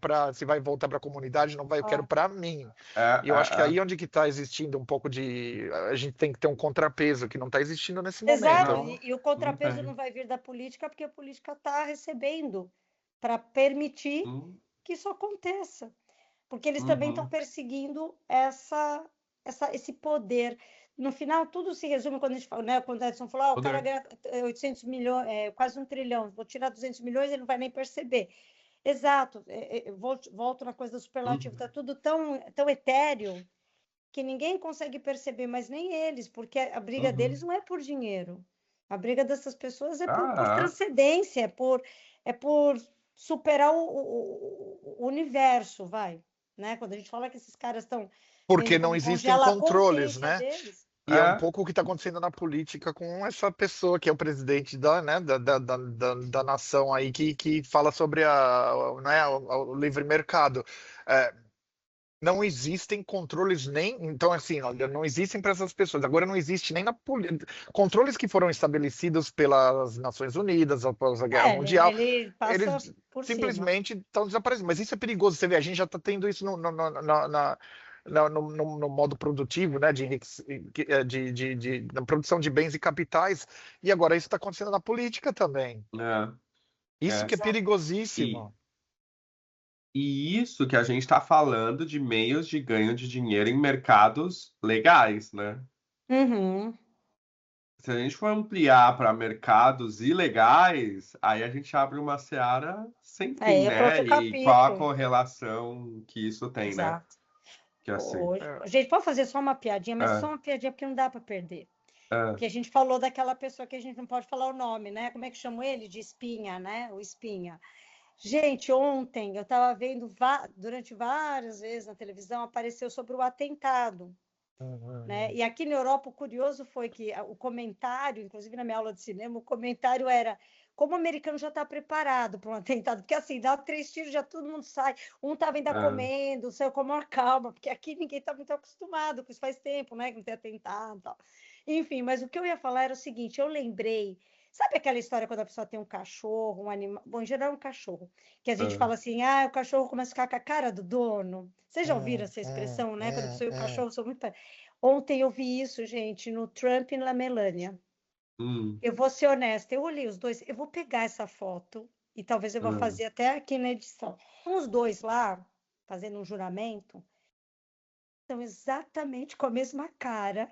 voltar para a comunidade, não vai, eu quero para mim. E eu acho que aí onde que está existindo um pouco de, a gente tem que ter um contrapeso que não está existindo nesse momento. Exato, e o contrapeso não vai vir da política, porque a política está recebendo para permitir que isso aconteça. Porque eles também estão perseguindo esse poder. No final, tudo se resume quando a gente fala, né? Quando o Edson falou, o cara ganha 800 milhões, quase 1 trilhão, vou tirar 200 milhões, ele não vai nem perceber. Exato, eu volto na coisa do superlativo, está tudo tão etéreo que ninguém consegue perceber, mas nem eles, porque a briga deles não é por dinheiro. A briga dessas pessoas é por transcendência, é por superar o universo, vai. Né? Quando a gente fala que esses caras estão... Porque não existem controles, né? Deles. E é um pouco o que está acontecendo na política com essa pessoa que é o presidente da nação aí, que fala sobre o livre mercado. Não existem controles nem... Então, assim, olha, não existem para essas pessoas. Agora não existe nem controles que foram estabelecidos pelas Nações Unidas, após a Guerra Mundial. Ele passa eles por simplesmente estão desaparecendo. Mas isso é perigoso. Você vê, a gente já está tendo isso no modo produtivo, né, na produção de bens e capitais, e agora isso está acontecendo na política também. Isso que é perigosíssimo. E isso que a gente está falando de meios de ganho de dinheiro em mercados legais, né? Se a gente for ampliar para mercados ilegais, aí a gente abre uma seara sem fim, né? E qual a correlação que isso tem, né? Que assim. A gente pode fazer só uma piadinha, mas só uma piadinha porque não dá para perder. Porque a gente falou daquela pessoa que a gente não pode falar o nome, né? Como é que chamam ele? De Espinha, né? O Espinha. Gente, ontem eu estava vendo durante várias vezes na televisão, apareceu sobre o atentado. Né? E aqui na Europa, o curioso foi que o comentário, inclusive na minha aula de cinema, o comentário era como o americano já está preparado para um atentado, porque assim, dá 3 tiros, já todo mundo sai, um estava ainda comendo, saiu com a maior calma, porque aqui ninguém está muito acostumado com isso, faz tempo, né, que não tem atentado e tal. Enfim, mas o que eu ia falar era o seguinte, eu lembrei, sabe aquela história quando a pessoa tem um cachorro, um animal, bom, em geral é um cachorro, que a gente fala assim, o cachorro começa a ficar com a cara do dono, vocês já ouviram essa expressão, né, quando a pessoa e o cachorro são muito... Ontem eu vi isso, gente, no Trump e na Melania. Eu vou ser honesta, eu olhei os dois, eu vou pegar essa foto e talvez eu vou fazer até aqui na edição. Os dois lá, fazendo um juramento, estão exatamente com a mesma cara,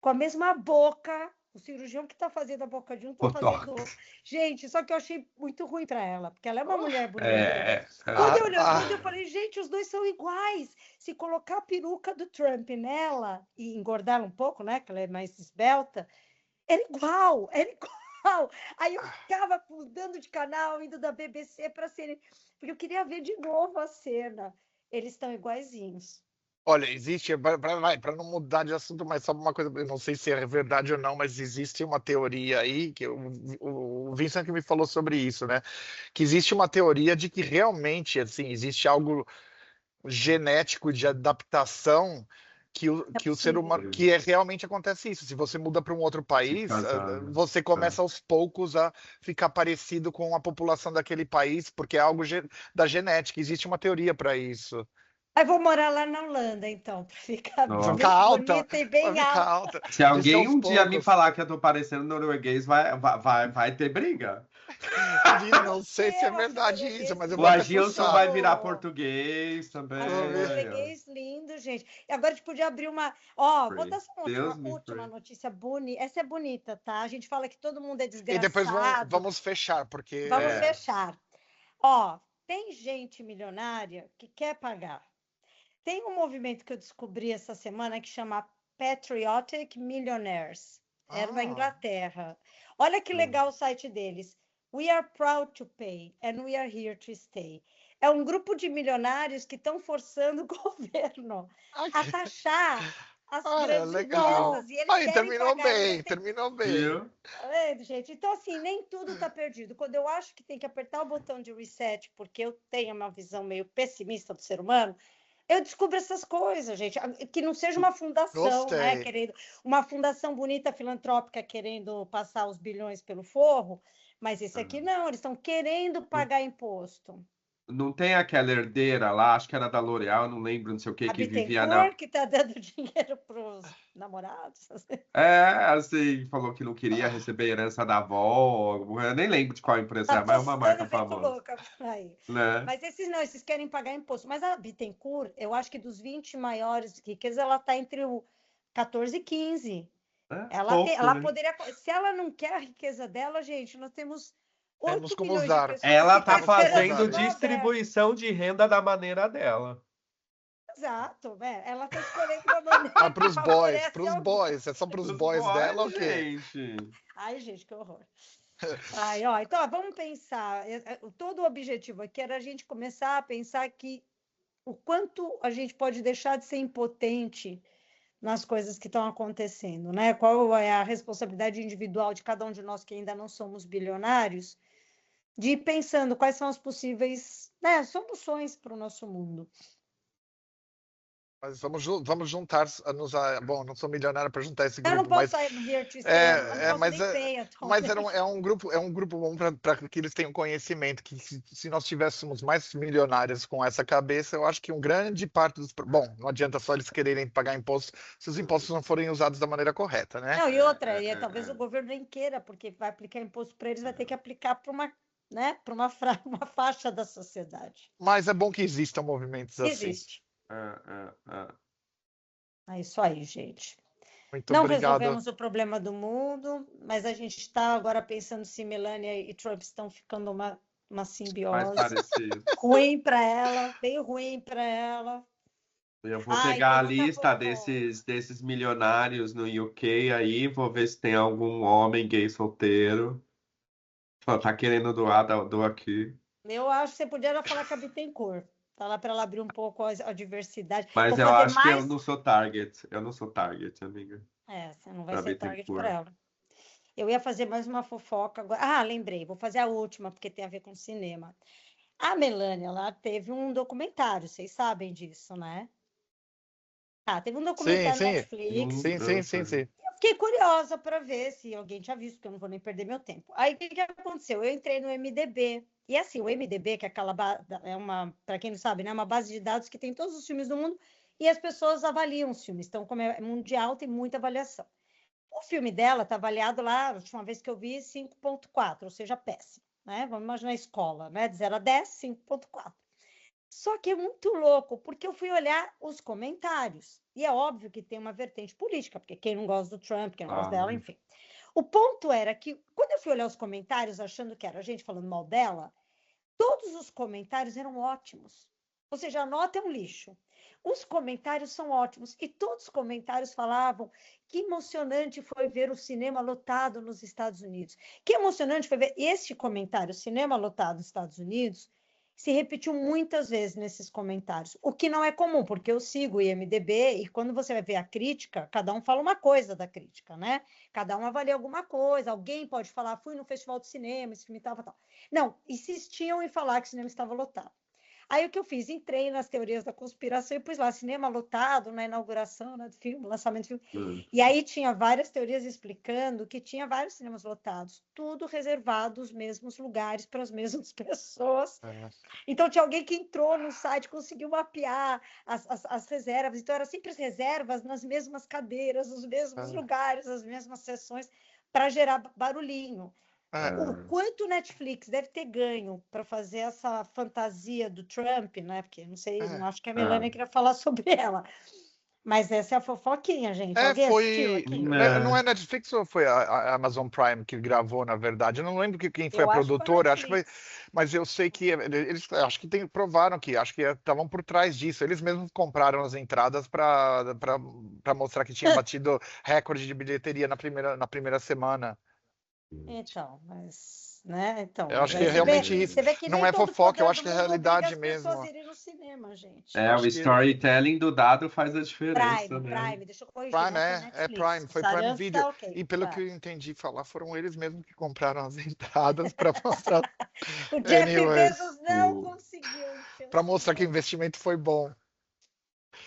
com a mesma boca. O cirurgião que está fazendo a boca de um está fazendo outro. Gente, só que eu achei muito ruim para ela, porque ela é uma mulher bonita. Quando eu falei, gente, os dois são iguais. Se colocar a peruca do Trump nela e engordar um pouco, né, que ela é mais esbelta, era igual. Aí eu ficava mudando de canal, indo da BBC para ser... Porque eu queria ver de novo a cena. Eles estão iguaizinhos. Olha, existe, para não mudar de assunto, mas só uma coisa, eu não sei se é verdade ou não, mas existe uma teoria aí, que o Vincent que me falou sobre isso, né? Que existe uma teoria de que realmente, assim, existe algo genético de adaptação que o ser humano, que realmente acontece isso. Se você muda para um outro país, você começa aos poucos a ficar parecido com a população daquele país, porque é algo da genética. Existe uma teoria para isso. Aí vou morar lá na Holanda, então, para ficar bem bonita e bem alta. Se alguém um dia me falar que eu tô parecendo norueguês, vai ter briga. Não sei se é verdade isso, mas eu vou O Agilson vai virar português também. Português lindo, gente. E agora a gente podia abrir uma... vou dar só uma última notícia bonita. Essa é bonita, tá? A gente fala que todo mundo é desgraçado. E depois vamos fechar, porque... Vamos fechar. Tem gente milionária que quer pagar. Tem um movimento que eu descobri essa semana que chama Patriotic Millionaires. É na Inglaterra. Olha que legal o site deles. We are proud to pay and we are here to stay. É um grupo de milionários que estão forçando o governo a taxar as grandes legal. empresas. E eles Aí, querem terminou pagar. bem, terminou bem. Viu? Tá vendo, gente? Então, assim, nem tudo está perdido. Quando eu acho que tem que apertar o botão de reset, porque eu tenho uma visão meio pessimista do ser humano, eu descubro essas coisas, gente. Que não seja uma fundação, né? Gostei. Querendo, uma fundação bonita, filantrópica, querendo passar os bilhões pelo forro, mas esse aqui não, eles estão querendo pagar imposto. Não tem aquela herdeira lá, acho que era da L'Oréal, não lembro, não sei o que, A que vivia na. Bittencourt que está dando dinheiro para os namorados. Assim, falou que não queria receber herança da avó. Eu nem lembro de qual empresa Tá é, mas é uma marca tostando feito famosa. louca por aí. Né? Mas esses não, esses querem pagar imposto. Mas a Bittencourt, eu acho que dos 20 maiores riquezas, ela está entre o 14 e 15. Pouco, Ela né? poderia. Se ela não quer a riqueza dela, gente, nós temos 8 Temos como milhões usar. de pessoas Ela que tá estão esperando fazendo o Nobel. distribuição de renda da maneira dela. Exato, né? Ela está escolhendo uma maneira Ah, que pros favorece boys, alguém. é só pros Os boys dela, o boys, quê? gente. Ai, gente, que horror. Ai, ó, então, ó, vamos pensar. Todo o objetivo aqui era a gente começar a pensar que o quanto a gente pode deixar de ser impotente nas coisas que estão acontecendo, né? Qual é a responsabilidade individual de cada um de nós que ainda não somos bilionários, de ir pensando quais são as possíveis, né, soluções para o nosso mundo. Mas vamos juntar, bom, não sou milionário para juntar esse Eu não grupo, posso mas sair here to stay, eu não posso mas nem pay at home. mas é um grupo bom para que eles tenham conhecimento que se nós tivéssemos mais milionários com essa cabeça, eu acho que grande parte dos, bom, não adianta só eles quererem pagar impostos se os impostos não forem usados da maneira correta, né? Não, e outra, talvez o governo nem queira, porque vai aplicar imposto para eles, vai ter que aplicar para uma, né, para uma faixa da sociedade. Mas é bom que existam movimentos assim. Existe. É. É isso aí, gente. Muito Não obrigado. resolvemos o problema do mundo, mas a gente está agora pensando se Melania e Trump estão ficando uma Mais simbiose parecido. ruim para ela, bem ruim para ela. Eu vou Ai, pegar a tem muita lista fofoca. desses milionários no UK aí, vou ver se tem algum homem gay solteiro. Só tá querendo doar, doa aqui. Eu acho que você podia falar com a Bittencourt. Falar para ela abrir um pouco a diversidade. Mas Vou eu fazer acho que eu mais. não sou target. Eu não sou target, amiga. Você não vai Pra ser target Bittencourt. para ela. Eu ia fazer mais uma fofoca agora. Ah, lembrei, vou fazer a última, porque tem a ver com cinema. A Melania, ela teve um documentário, vocês sabem disso, né? Teve um documentário Sim. Netflix. Sim. Eu fiquei curiosa para ver se alguém tinha visto, porque eu não vou nem perder meu tempo. Aí, o que aconteceu? Eu entrei no MDB. E assim, o MDB, que é aquela para quem não sabe, né, uma base de dados que tem todos os filmes do mundo e as pessoas avaliam os filmes. Então, como é mundial, tem muita avaliação. O filme dela está avaliado lá, a última vez que eu vi, 5.4, ou seja, péssimo. Né? Vamos imaginar a escola, né? De 0 a 10, 5.4. Só que é muito louco, porque eu fui olhar os comentários. E é óbvio que tem uma vertente política, porque quem não gosta do Trump, quem não gosta dela, enfim. O ponto era que, quando eu fui olhar os comentários, achando que era gente falando mal dela, todos os comentários eram ótimos. Ou seja, a nota é um lixo. Os comentários são ótimos. E todos os comentários falavam que emocionante foi ver o cinema lotado nos Estados Unidos. Que emocionante foi ver este comentário, cinema lotado nos Estados Unidos, se repetiu muitas vezes nesses comentários, o que não é comum, porque eu sigo o IMDb e quando você vai ver a crítica, cada um fala uma coisa da crítica, né? Cada um avalia alguma coisa, alguém pode falar, fui no festival de cinema, esse filme estava tal. Não, insistiam em falar que o cinema estava lotado. Aí o que eu fiz? Entrei nas teorias da conspiração e pus lá, cinema lotado na inauguração, né, do filme, lançamento do filme. E aí tinha várias teorias explicando que tinha vários cinemas lotados, tudo reservado os mesmos lugares para as mesmas pessoas. Então tinha alguém que entrou no site, conseguiu mapear as reservas, então eram sempre as reservas nas mesmas cadeiras, nos mesmos lugares, as mesmas sessões, para gerar barulhinho. O quanto o Netflix deve ter ganho para fazer essa fantasia do Trump, né? Porque não sei, não acho que a Melania queria falar sobre ela. Mas essa é a fofoquinha, gente. Alguém assistiu aqui? Não é Netflix ou foi a Amazon Prime que gravou, na verdade? Eu não lembro quem foi Eu a acho que foi produtora, acho que foi, Netflix. mas eu sei que eles acho que provaram que acho que estavam por trás disso. Eles mesmos compraram as entradas para mostrar que tinha batido recorde de bilheteria na primeira semana. Então, mas, né? Então, Eu mas acho aí que realmente você vê que não nem é todo fofoca, eu poder acho do que é mundo obriga realidade as pessoas mesmo. a irem no cinema, gente. O Acho que storytelling do dado faz a diferença, né? Prime, deixa eu corrigir, Prime não foi é Netflix. Prime, O foi Prime Saran Video. tá ok. E pelo que eu Vai. entendi falar, foram eles mesmos que compraram as entradas para mostrar. O Jeff Anyways, Bezos não conseguiu encher para o mostrar que o cinema. investimento foi bom.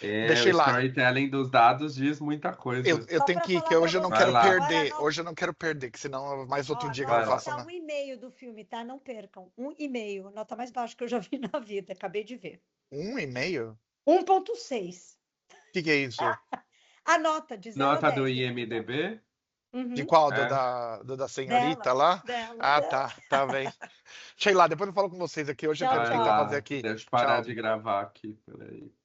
O Deixa eu ir lá. storytelling dos dados diz muita coisa. Eu Só tenho para que ir, que falar para hoje eu não vocês, quero lá. agora perder. Hoje eu não quero perder, que senão mais outro dia que eu não Vai lá. faço nota nada. 1,5 do filme, tá? Não percam. 1,5, nota mais baixa que eu já vi na vida. Acabei de ver. 1,5? 1,6. O que é isso? A nota de 0 a Nota 10. do do IMDb? De Uhum. qual? É. Da senhorita Dela, lá? dela, Ah, dela. tá bem. Deixa eu ir lá, depois eu falo com vocês aqui. Hoje eu Tchau, tenho Vai que fazer lá. aqui. Deixa eu parar Tchau. de gravar aqui. Peraí. Deixa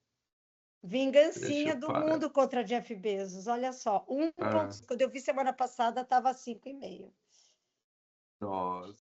Vingancinha eu do parar. mundo contra Jeff Bezos. Olha só, Ah, quando eu vi semana passada, estava 5,5. nossa.